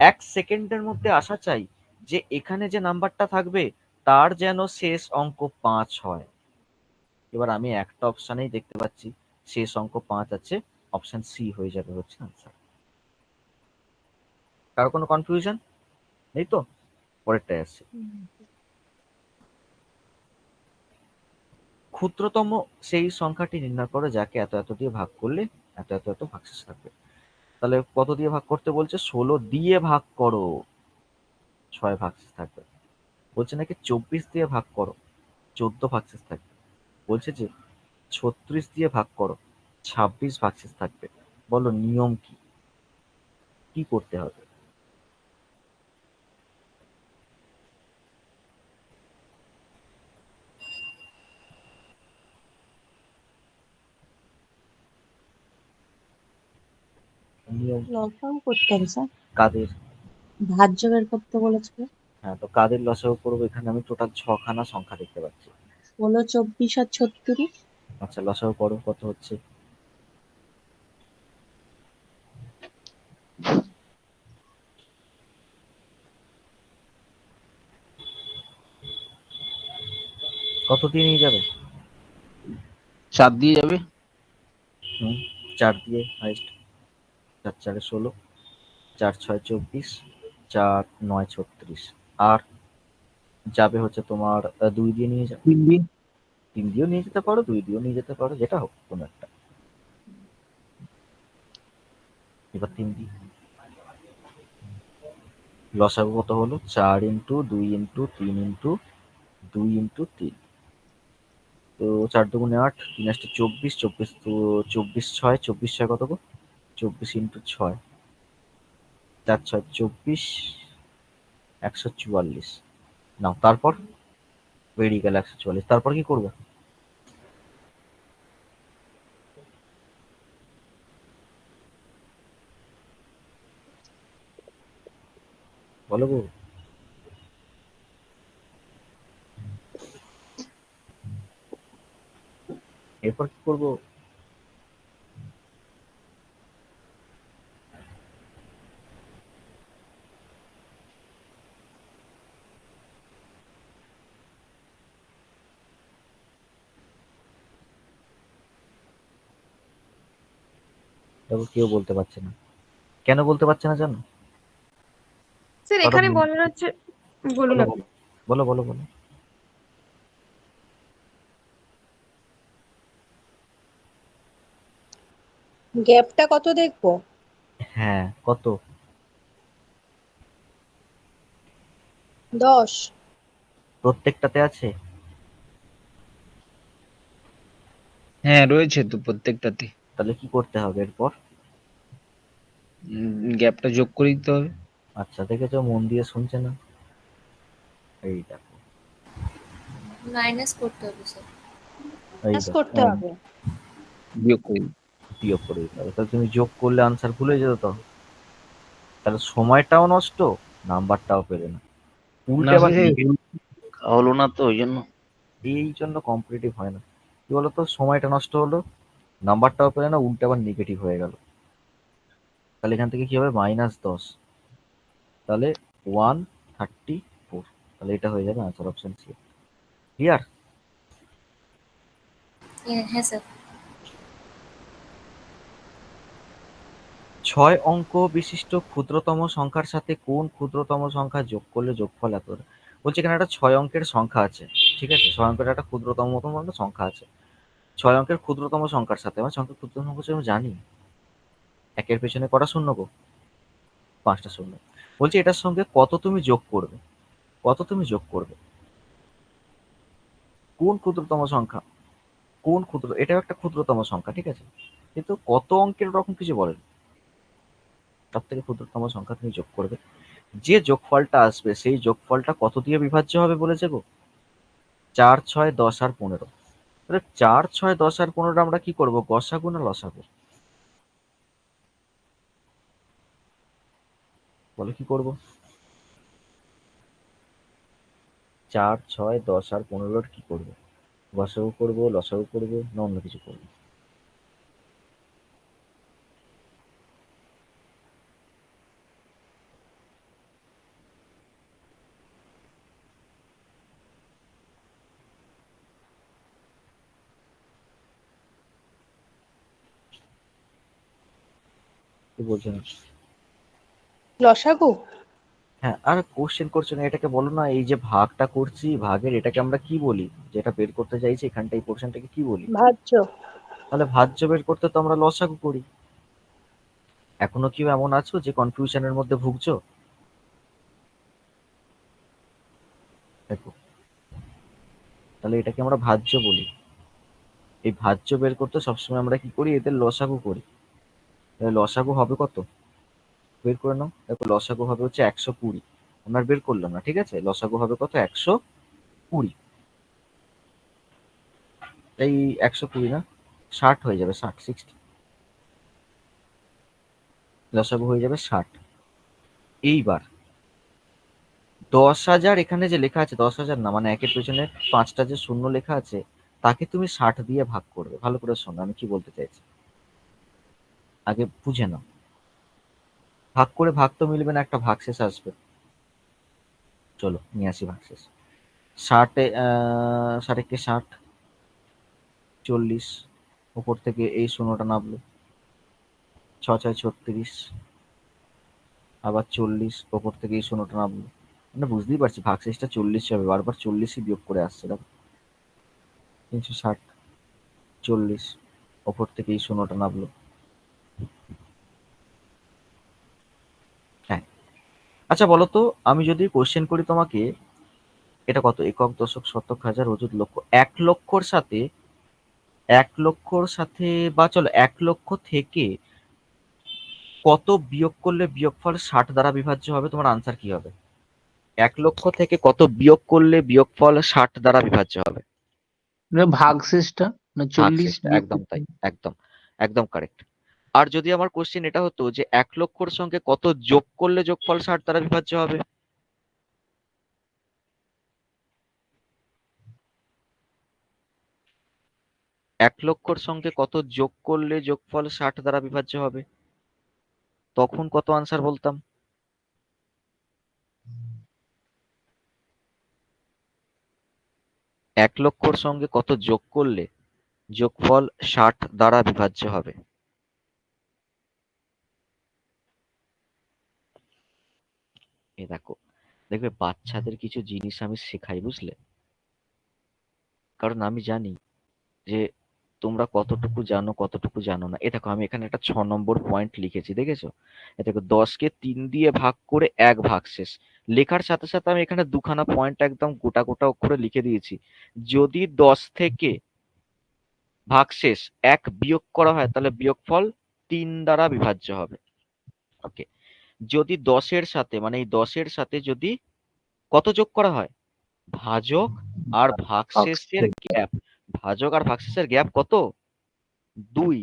1 সেকেন্ডের মধ্যে আসা চাই যে এখানে যে নাম্বারটা থাকবে তার যেন শেষ অঙ্ক 5 হয়। এবার আমি একটা অপশনেই দেখতে পাচ্ছি শেষ অঙ্ক 5 আছে, অপশন সি হয়ে যাবে হচ্ছে আনসার। কারো কোনো কনফিউশন নেই তো? পরেরটাই আসছে। ক্ষুদ্রতম সেই সংখ্যাটি নির্ণয় করো যাকে এত এত দিয়ে ভাগ করলে এত এত এত ভাগশেষ থাকবে। তাহলে কত দিয়ে ভাগ করতে বলছে? 16 দিয়ে ভাগ করো, 6 ভাগশেষ থাকবে। বলছে নাকি 24 দিয়ে ভাগ করো, 14 ভাগশেষ থাকবে। বলছে যে 36 দিয়ে ভাগ করো, 26 ভাগশেষ থাকবে। বলো নিয়ম কি, কি করতে হবে? লসাগু করতে হবে স্যার। কাদের? ভাজ্য বের করতে বলেছিল। হ্যাঁ, তো কাদের লসাগু করবো? এখানে আমি টোটাল 6খানা সংখ্যা দেখতে পাচ্ছি। 16, 24 আর 36। আচ্ছা, লসাগু করো, কত হচ্ছে? কত দিয়ে নিয়ে যাবে? 4 দিয়ে যাবে। 4 দিয়ে হাইস্ট। 4 4 16, 4 6 24, 4 9 36। আর যাবে হচ্ছে তোমার 2 দিয়ে নিয়ে যাও। 3 দিয়ে। 3 দিয়েও নিয়ে যেতে পারো, 2 দিয়েও নিয়ে যেতে পারো, যেটা হোক কোনো একটা। এবার 3 দিই। লসাগু কত হলো? 4 ইন্টু 2 ইন্টু 3 ইন্টু 2 ইন্টু 3। তো 4 দুগুণে 8, 3 আসতে 24, 24 তো 24 6, 24 6 কত গো? 24 ইন্টু 6, 4 6 24, 144। নাও, তারপর বেরিয়ে গেল 144। তারপর কি করবো? বলো গো। এরপর কি করবো? দেখো, কেউ বলতে পারছে না। কেন বলতে পারছে না জানো? স্যার কারণ এখানে বলার আছে, বলুন বলো আপনি। বলো বলো বলো। গ্যাপটা কত দেখবো? হ্যাঁ, কত? 10। প্রত্যেকটাতে আছে? হ্যাঁ, রয়েছে তো প্রত্যেকটাতে। তাহলে কি করতে হবে এরপর? গ্যাপটা যোগ করে দিতে হবে। আচ্ছা, দেখেছো, মন দিয়ে শুনছে না। এই দেখো, মাইনাস করতে হবে স্যার। এই মাইনাস দেখো, করতে হবে। বিয়োগ করে দিতে বিয়োগ করে দিতে হবে। তাহলে তুমি যোগ করলে আনসার ভুলে যেত তো। তাহলে সময়টাও নষ্ট, নাম্বারটাও পেলে না। না উল্টে আবার সে নেগেটিভ। হলো না তো ওই জন্য। এই জন্য কম্পিটিটিভ হয় না। কি বলতো, সময়টা নষ্ট হলো, নাম্বারটাও পেলে না, উল্টে আবার নেগেটিভ হয়ে গেল। তাহলে এখান থেকে কি হবে? -10। তাহলে 134। তাহলে এটা হয়ে যাবে আনসার, অপশন সি। ক্লিয়ার? হ্যাঁ স্যার। 6 অঙ্ক বিশিষ্ট ক্ষুদ্রতম সংখ্যার সাথে কোন ক্ষুদ্রতম সংখ্যা যোগ করলে যোগফল এত? বলছে এখানে একটা 6 অঙ্কের সংখ্যা আছে, ঠিক আছে? 6 অঙ্কের একটা ক্ষুদ্রতম মতন একটা সংখ্যা আছে। 6 অঙ্কের ক্ষুদ্রতম সংখ্যার সাথে, আমার সংখ্যার ক্ষুদ্রতম সংখ্যা আমি জানি। একের পেছনে কটা শূন্য গো? 5টা শূন্য। বলছে এটার সঙ্গে কত তুমি যোগ করবে? কত তুমি যোগ করবে? কোন ক্ষুদ্রতম সংখ্যা? কোন ক্ষুদ্র, এটাও একটা ক্ষুদ্রতম সংখ্যা, ঠিক আছে, কিন্তু কত অঙ্কের ওরকম কিছু বলেন। সব থেকে ক্ষুদ্রতম সংখ্যা তুমি যোগ করবে, যে যোগফলটা আসবে সেই যোগফলটা কত দিয়ে বিভাজ্য হবে বলেছে গো? 4 6 10 আর 15। তাহলে 4 6 10 আর 15 আমরা কি করব? গসাগু না লসাগু? বলো কি করব? 4 6 10 আর 15 কি করব? গসাগু করব, লসাগু করব, না অন্য কিছু করব? কি বলছো না? লসাগু। হ্যাঁ, আর কোশ্চেন করছো না, এটাকে বলো না, এই যে ভাগটা করছি, ভাগের এটাকে আমরা কি বলি? যেটা বের করতে চাইছি এখানটা, এই পোর্শনটাকে কি বলি? ভাজ্য। তাহলে ভাজ্য বের করতে তো আমরা লসাগু করি। এখনো কি এমন আছো যে কনফিউশনের মধ্যে ভুগছো? দেখো, তাহলে এটাকে আমরা ভাজ্য বলি। এই ভাজ্য বের করতে সবসময় আমরা কি করি? এদের লসাগু করি। তাহলে লসাগু হবে কত? বের করে নাও। দেখো, লসাগু হবে হচ্ছে 120। আমরা বের করলাম না, ঠিক আছে? লসাগু হবে কত? 120। এই 120 না, 60 হয়ে যাবে, 60 60। লসাগু হয়ে যাবে 60। এইবার 10,000 এখানে যে লেখা আছে, 10,000 না, মানে একের পেছনে 5টা যে শূন্য লেখা আছে, তাকে তুমি 60 দিয়ে ভাগ করবে। ভালো করে শোনো আমি কি বলতে চাইছি, আগে বুঝে নাও। ভাগ করে ভাগ তো মিলবে না, একটা ভাগশেষ আসবে। চলো নিয়ে আসি ভাগশেষ। 60 কে 60, 40, উপর থেকে এই শূন্যটা নামলো, 6 × 36, আবার 40, ওপর থেকে এই শূন্যটা নামলো। মানে বুঝতেই পারছি ভাগশেষটা 40 হবে, বারবার 40ই বিয়োগ করে আসছে। দেখো 360, 40, ওপর থেকে এই শূন্যটা নামলো। হ্যাঁ, আচ্ছা বলো তো, আমি যদি কোশ্চেন করি তোমাকে, এটা কত, একক, দশক, শতক, হাজার, অযুত, লক্ষ, 1 লক্ষর সাথে বা চলো 1 লক্ষ থেকে কত বিয়োগ করলে বিয়োগফল 60 দ্বারা বিভাজ্য হবে, তোমার আনসার কি হবে? 1 লক্ষ থেকে কত বিয়োগ করলে বিয়োগফল 60 দ্বারা বিভাজ্য হবে? ভাগশেষটা না 40 ভাগশেষটা, বিয়োগ একদম করতে তাই, হবে। একদম একদম কারেক্ট। আর যদি আমার কোশ্চেন এটা হতো যে 1 লক্ষর সঙ্গে কত যোগ করলে যোগফল 60 দ্বারা বিভাজ্য হবে? 1 লক্ষর সঙ্গে কত যোগ করলে যোগফল 60 দ্বারা বিভাজ্য হবে, তখন কত আনসার বলতাম? 1 লক্ষর সঙ্গে কত যোগ করলে যোগফল 60 দ্বারা বিভাজ্য হবে? এ দেখো, দেখবে বাচ্চাদের কিছু জিনিস আমি শেখাই, বুঝলে? কারণ আমি জানি যে তোমরা কতটুকু জানো কতটুকু জানো না। দেখো আমি এখানে একটা 6 নম্বর পয়েন্ট লিখেছি, দেখেছো? দেখো 10কে 3 দিয়ে ভাগ করে 1 ভাগশেষ। লেখার সাথে সাথে আমি এখানে দুখানা পয়েন্ট একদম গোটা গোটা অক্ষরে লিখে দিয়েছি। যদি 10 থেকে ভাগশেষ 1 বিয়োগ করা হয় তাহলে বিয়োগফল 3 দ্বারা বিভাজ্য হবে। ওকে, যদি 10-এর সাথে, মানে এই 10-এর সাথে যদি কত যোগ করা হয়, ভাজক আর ভাগশেষের গ্যাপ, ভাজক আর ভাগশেষের গ্যাপ কত, 2,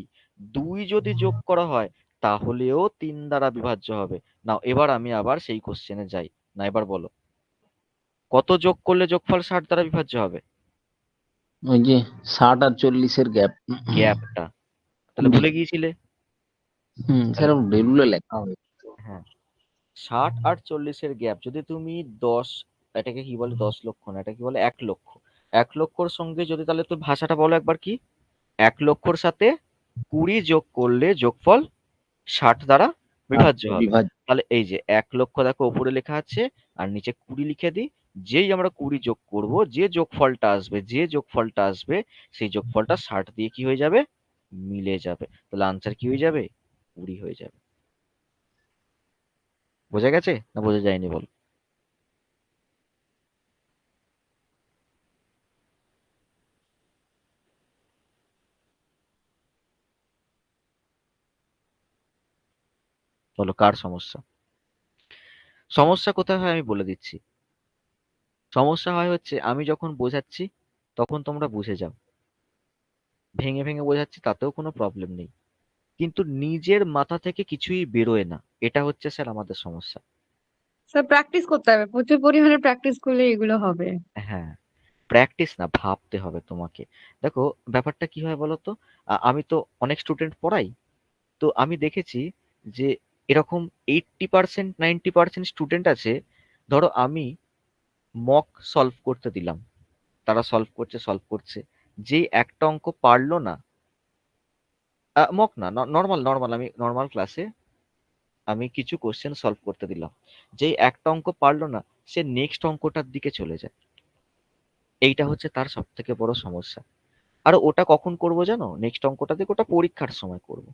2 যদি যোগ করা হয় তাহলেও 3 দ্বারা বিভাজ্য হবে। নাও এবার আমি আবার সেই কোশ্চেনে যাই। না এবার বলো, কত যোগ করলে যোগফল 60 দ্বারা বিভাজ্য হবে? ওই যে 60 আর 40-এর গ্যাপ। গ্যাপটা, তাহলে 20। ভুলে গিয়েছিলে? তাহলে সেরকম রেগুলে লেখা হয়। হ্যাঁ, 60 আর 40-এর গ্যাপ যদি তুমি 10, এটাকে কি বলে, 10 লক্ষ না, এটা কি বলে, 1 লক্ষ। 1 লক্ষর সঙ্গে যদি, তাহলে তুমি ভাষাটা বলো একবার কি, 1 লক্ষর সাথে 20 যোগ করলে যোগফল 60 দ্বারা বিভাজ্য হবে। বিভাজ্য। তাহলে এই যে 1 লক্ষ, দেখো উপরে লেখা আছে আর নিচে 20 লিখে দিই। যেই আমরা 20 যোগ করব, যে যোগফলটা আসবে সেই যোগফলটা 60 দিয়ে কি হয়ে যাবে, মিলে যাবে। তাহলে আনসার কি হয়ে যাবে, 20 হয়ে যাবে। বোঝা গেছে না বোঝা যায়নি বল? বলো কার সমস্যা? সমস্যা কোথায় হয় আমি বলে দিচ্ছি। সমস্যা হয় হচ্ছে আমি যখন বোঝাচ্ছি তখন তোমরা বুঝে যাও, ভেঙে ভেঙে বোঝাচ্ছি তাতেও কোনো প্রবলেম নেই, কিন্তু নিজের মাথা থেকে কিছুই বেরোয় না। এটা হচ্ছে স্যার আমাদের সমস্যা। স্যার প্র্যাকটিস করতে হবে, প্রচুর পরিমাণে প্র্যাকটিস করলে এগুলো হবে। হ্যাঁ, প্র্যাকটিস না, ভাবতে হবে তোমাকে। দেখো ব্যাপারটা কি হয় বলো তো, আমি তো অনেক স্টুডেন্ট পড়াই, তো আমি দেখেছি যে এরকম 80%, 90% স্টুডেন্ট আছে। ধরো আমি মক সলভ করতে দিলাম, তারা সলভ করছে, যে একটা অঙ্ক পারলো না, মক না, নর্মাল নর্মাল, আমি নর্মাল ক্লাসে আমি কিছু কোশ্চেন সলভ করতে দিলাম, যেই একটা অঙ্ক পারলো না সে নেক্সট অঙ্কটার দিকে চলে যায়। এইটা হচ্ছে তার সব থেকে বড় সমস্যা। আর ওটা কখন করব জানো, নেক্সট অঙ্কটা দিয়ে ওটা পরীক্ষার সময় করব।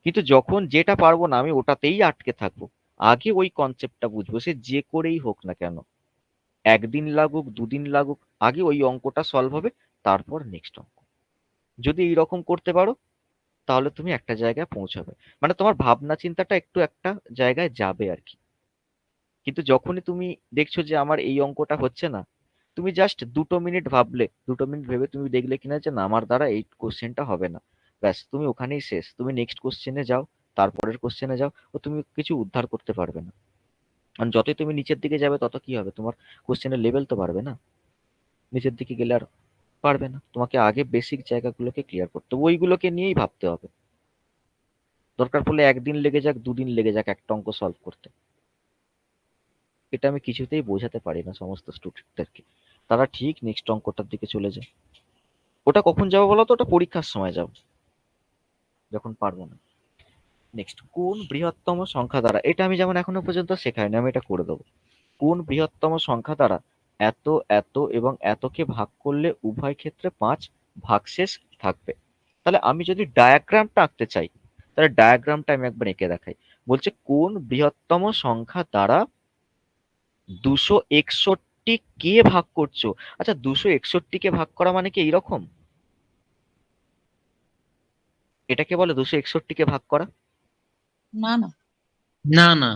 কিন্তু যখন যেটা পারবো না আমি ওটাতেই আটকে থাকবো। আগে ওই কনসেপ্টটা বুঝবো, সে যে করেই হোক না কেন, 1 দিন লাগুক 2 দিন লাগুক, আগে ওই অঙ্কটা সলভ হবে, তারপর নেক্সট অঙ্ক। যদি এইরকম করতে পারো তাহলে তুমি একটা জায়গায় পৌঁছাবে, মানে তোমার ভাবনা চিন্তাটা একটু একটা জায়গায় যাবে আর কি। কিন্তু যখনই তুমি দেখছো যে আমার এই অঙ্কটা হচ্ছে না, তুমি জাস্ট 2 মিনিট ভাবলে, 2 মিনিট ভেবে তুমি দেখলে কিনা যে না আমার দ্বারা এই কোশ্চেনটা হবে না, ব্যাস তুমি ওখানেই শেষ, তুমি নেক্সট কোশ্চেনে যাও, তারপরের কোশ্চেনে যাও, ও তুমি কিছু উদ্ধার করতে পারবে না। কারণ যতই তুমি নিচের দিকে যাবে তত কি হবে, তোমার কোশ্চেনের লেভেল তো বাড়বে না। নিচের দিকে গেলে আর পারবে না। তোমাকে আগে বেসিক জায়গাগুলোকে ক্লিয়ার করতে হবে, ওইগুলোকে নিয়েই ভাবতে হবে। দরকার পড়লে একদিন লেগে যাক, দুদিন লেগে যাক একটা অঙ্ক সলভ করতে। এটা আমি কিছুতেই বোঝাতে পারি না সমস্ত স্টুডেন্টদেরকে। তারা ঠিক নেক্সট অঙ্কটার দিকে চলে যায়। ওটা কখন যাবো বলো তো? ওটা পরীক্ষার সময় যাবো, যখন পারবো না। নেক্সট, কোন বৃহত্তম সংখ্যা দ্বারা, এটা আমি যেমন এখনো পর্যন্ত শেখাইনি, আমি এটা করে দেবো। কোন বৃহত্তম সংখ্যা দ্বারা এত এত এবং এতকে ভাগ করলে উভয় ক্ষেত্রে 5 ভাগশেষ থাকবে? তাহলে আমি যদি ডায়াগ্রামটা আঁকতে চাই, তাহলে ডায়াগ্রামটা আমি একবার এঁকে দেখাই। বলছে কোন বৃহত্তম সংখ্যা দ্বারা 261 কে ভাগ করছো। আচ্ছা, 261 কে ভাগ করা মানে কি এইরকম? এটাকে বলে 261 কে ভাগ করা? না না, না না,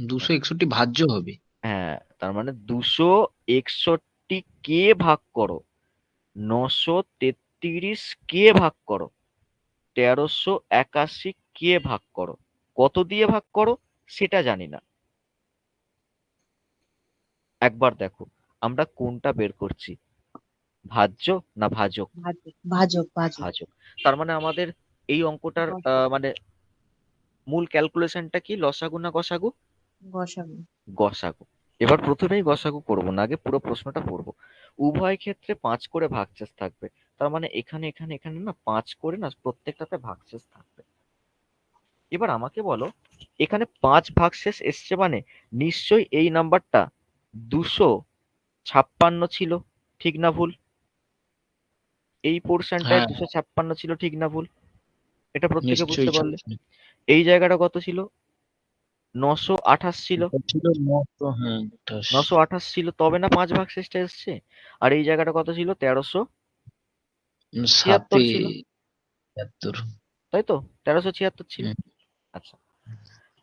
261 ভাজ্য হবে। হ্যাঁ, তার মানে 261 কে ভাগ করো, 933 কে ভাগ করো, 1381 কে ভাগ করো, কত দিয়ে ভাগ করো সেটা জানি না। একবার দেখো আমরা কোনটা বের করছি, ভাজ্য না ভাজক? ভাজক ভাজক ভাজক। ভাজক। তার মানে আমাদের এই অঙ্কটার মানে মূল ক্যালকুলেশনটা কি, লসাগু না গসাগু? গসাগু। গসাগু। এবার প্রথমেই গসাগু করব না, আগে পুরো প্রশ্নটা পড়বো। উভয় ক্ষেত্রে 5 করে ভাগশেষ থাকবে। তার মানে এখানে এখানে এখানে না 5 করে না প্রত্যেকটাতে ভাগশেষ থাকবে। এবার আমাকে বলো, এখানে 5 ভাগশেষ এসছে মানে নিশ্চয়ই এই নাম্বারটা 256 ছিল, ঠিক না ভুল? এই পোর্শনটায় হ্যাঁ 256 ছিল, ঠিক না ভুল? এটা প্রত্যেকে বুঝতে নিশ্চয়ই পারলে। ছাত্র। এই জায়গাটা কত ছিল? 928 ছিল। এটা ছিল 900, হ্যাঁ 28। 928 ছিল, তবে না 5 ভাগশেষটা এসছে। আর এই জায়গাটা কত ছিল? 1376 সাতে ছিল, 76। তাই তো? 1376 ছিল। হুম, আচ্ছা,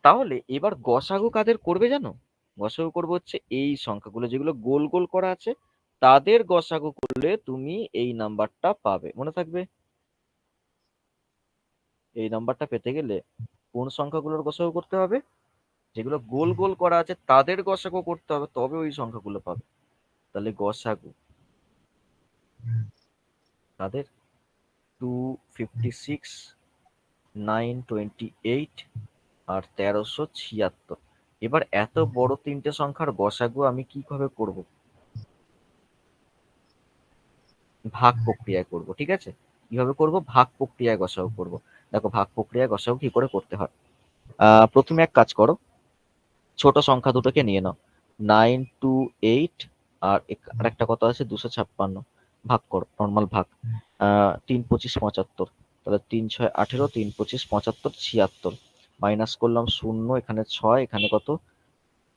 তাহলে এবার গসাগু কাদের করবে জানো? গসাগু করবে হচ্ছে এই সংখ্যাগুলো যেগুলো গোল গোল করা আছে, তাদের গসাগু করলে তুমি এই নাম্বারটা পাবে, মনে থাকবে। এই নাম্বারটা পেতে গেলে কোন সংখ্যাগুলোর গসাগু করতে হবে? যেগুলো গোল গোল করা আছে তাদের গসাগু করতে হবে, তবে ওই সংখ্যাগুলো পাবে। তাহলে গসাগু তাদের 256, 928 আর 1376। এবার এত বড় তিনটে সংখ্যার গসাগু আমি কিভাবে করব? ভাগ প্রক্রিয়ায় করব, ঠিক আছে? কিভাবে করব? ভাগ প্রক্রিয়ায় গসাগু করব। দেখো ভাগ প্রক্রিয়ায় গসাগু কি করে করতে হয়। প্রথমে এক কাজ করো, ছোট সংখ্যা দুটোকে নিয়ে নাও, 928 আর একটা কত আছে 256, ভাগ করো, নর্মাল ভাগ। 3 25 75, তাহলে 3 6 18, 3 25 75 76, মাইনাস করলাম 0, এখানে 6, এখানে কত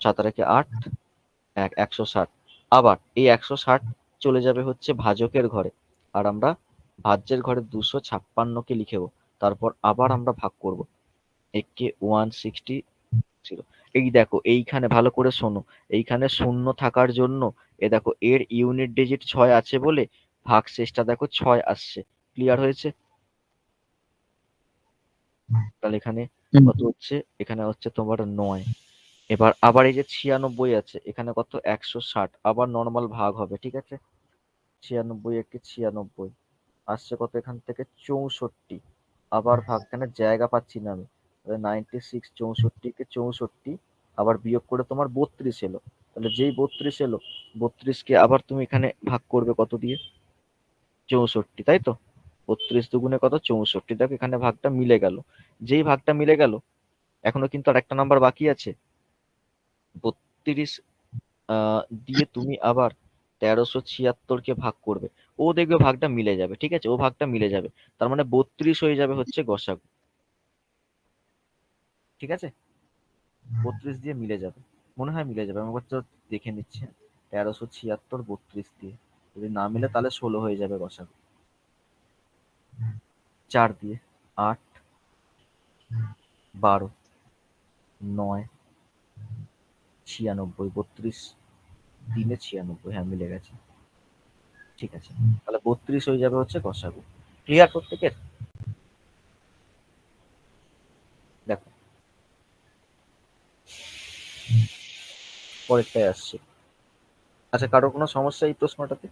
7 আর 8, 160। আবার এই 160 চলে যাবে হচ্ছে ভাজকের ঘরে, আর আমরা ভাজ্যের ঘরে 256 কে লিখেব। তারপর আবার আমরা ভাগ করব, একে 160 ছিল। এই দেখো এইখানে ভালো করে শোনো, এইখানে শূন্য থাকার জন্য এ দেখো এর ইউনিট ডিজিট 6 আছে বলে ভাগশেষটা দেখো 6 আসছে। ক্লিয়ার হয়েছে? তাহলে এখানে হুম, কত হচ্ছে? এখানে হচ্ছে তোমার 9। এবার আবার এই যে 96 আছে, এখানে কত 160, আবার নর্মাল ভাগ হবে, ঠিক আছে? 96 একে 96 আসছে কত এখান থেকে 64, আবার ভাগ, এখানে জায়গা পাচ্ছি না আমি। 96 64 কে 64, আবার বিয়োগ করে তোমার 32 এলো। তাহলে যেই 32 এলো, 32 কে আবার তুমি এখানে ভাগ করবে কত দিয়ে? 64, তাই তো? 32 দুগুণে কত? 64। দেখো এখানে ভাগটা মিলে গেল। যেই ভাগটা মিলে গেল, এখনো কিন্তু আর একটা নাম্বার বাকি আছে। 32 দিয়ে তুমি আবার 1376 কে ভাগ করবে, ও দেখবে ভাগটা মিলে যাবে, ঠিক আছে? ও ভাগটা মিলে যাবে, তার মানে 32 হয়ে যাবে হচ্ছে গসাগু, ঠিক আছে? 32 দিয়ে মিলে যাবে, মনে হয় মিলে যাবে। আমি একবার তো দেখে নিচ্ছি। 1376 32 দিয়ে যদি না মিলে তাহলে 16 হয়ে যাবে গসাগু। 4 দিয়ে 8, 12, 9, 96, 32 3 96, হ্যাঁ মিলে গেছে, ঠিক আছে? তাহলে 32 হয়ে যাবে হচ্ছে গসাগু। ক্লিয়ার প্রত্যেকের? দেখো পরেরটায় আসছে। আচ্ছা, কারোর কোনো সমস্যা এই প্রশ্নটাতে?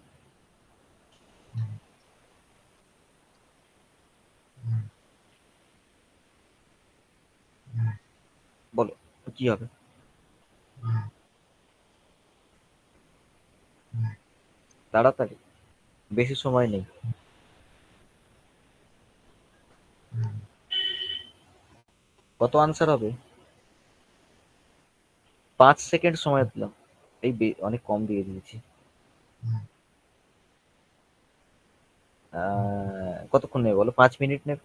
বলো কি হবে? তাড়াতাড়ি, বেশি সময় নেই। কত আনসার হবে? 5 সেকেন্ড সময় দিলাম। অনেক কম দিয়ে দিয়েছি। কতক্ষণ নেবে বলো? 5 মিনিট নেবে?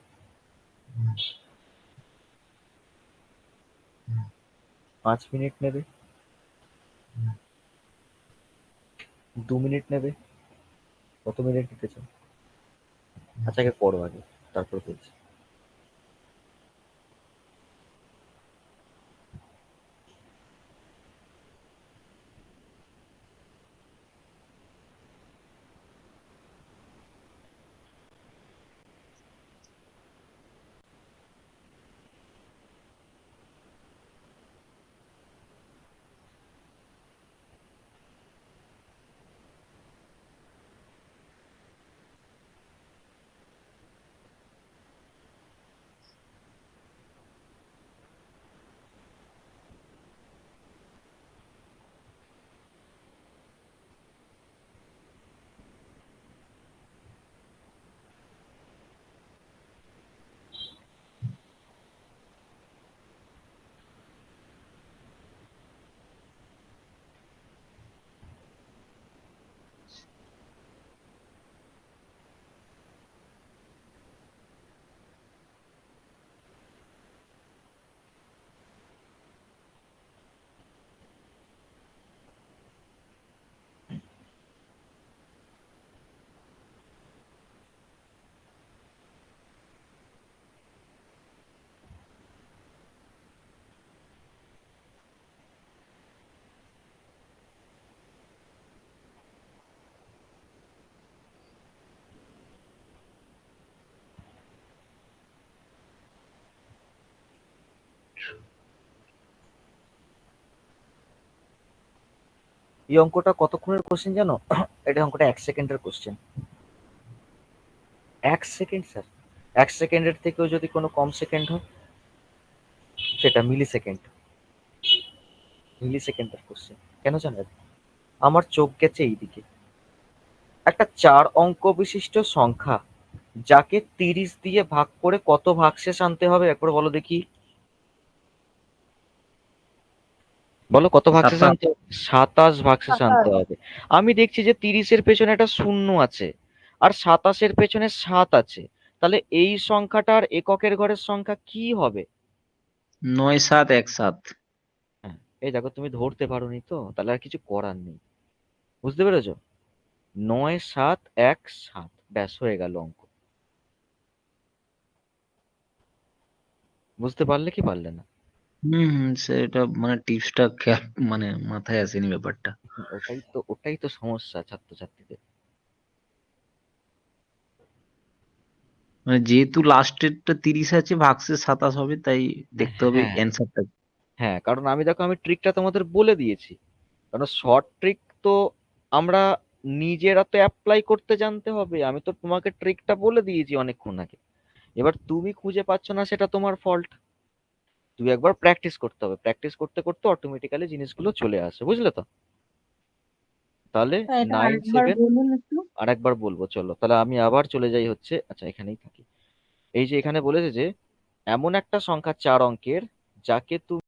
5 মিনিট নেবে? 2 মিনিট নেবে? কত মিনিট নিতে চাও? আচ্ছা, আগে পড়ো আগে, তারপর বলছি। এই অঙ্কটা কতক্ষণের কোশ্চেন জানো? এটা অঙ্কটা 1 সেকেন্ডের কোশ্চেন। 1 second sir. 1 সেকেন্ডের থেকেও যদি কোনো কম সেকেন্ড হয়, সেটা মিলি সেকেন্ড। মিলি সেকেন্ডের কোশ্চেন। কেন জানেন? আমার চোখ গেছে এইদিকে। একটা 4 অঙ্ক বিশিষ্ট সংখ্যা যাকে 30 দিয়ে ভাগ করে কত ভাগশেষ আনতে হবে একবার বলো দেখি। বলো কত ভাগশেষ 27। আনতে হবে? 27 ভাগশেষ আনতে হবে। আমি দেখছি যে 30-এর পেছনে একটা শূন্য আছে আর 27-এর পেছনে 7 আছে। তাহলে এই সংখ্যাটার এককের ঘরের সংখ্যা কি হবে? 9 7 1 7। হ্যাঁ, এই দেখো তুমি ধরতে পারোনি তো, তাহলে আর কিছু করার নেই। বুঝতে পেরেছো? 9 7 1 7, ব্যাস হয়ে গেল অঙ্ক। বুঝতে পারলে কি পারলে না? সেটা মানে টিপসটা মানে মাথায় আসেনি ব্যাপারটা। ওটাই তো সমস্যা ছাত্রছাত্রীদের। মানে যেহেতু লাস্টেরটা 30 আছে, ভাগশেষ 27 হবে, তাই দেখতে হবে হ্যাঁ, অ্যান্সারটা। হ্যাঁ, কারণ আমি ট্রিকটা তোমাদের বলে দিয়েছি। কারণ শর্ট ট্রিক তো আমরা নিজেরা তো অ্যাপ্লাই করতে জানতে হবে। আমি তো তোমাকে ট্রিকটা বলে দিয়েছি অনেকক্ষণ আগে। এবার তুমি খুঁজে পাচ্ছ না, সেটা তোমার ফল্ট। তুই একবার প্র্যাকটিস করতে হবে, প্র্যাকটিস করতে করতে অটোমেটিক্যালি জিনিসগুলো চলে আসে, বুঝলে তো? তাহলে এটা 9 আরেকবার 7। বলুন একটু। আর একবার বলবো, চলো তাহলে আমি আবার চলে যাই হচ্ছে, আচ্ছা এখানেই থাকি। এই যে এখানে বলেছে যে এমন একটা সংখ্যা 4 অঙ্কের যাকে তুমি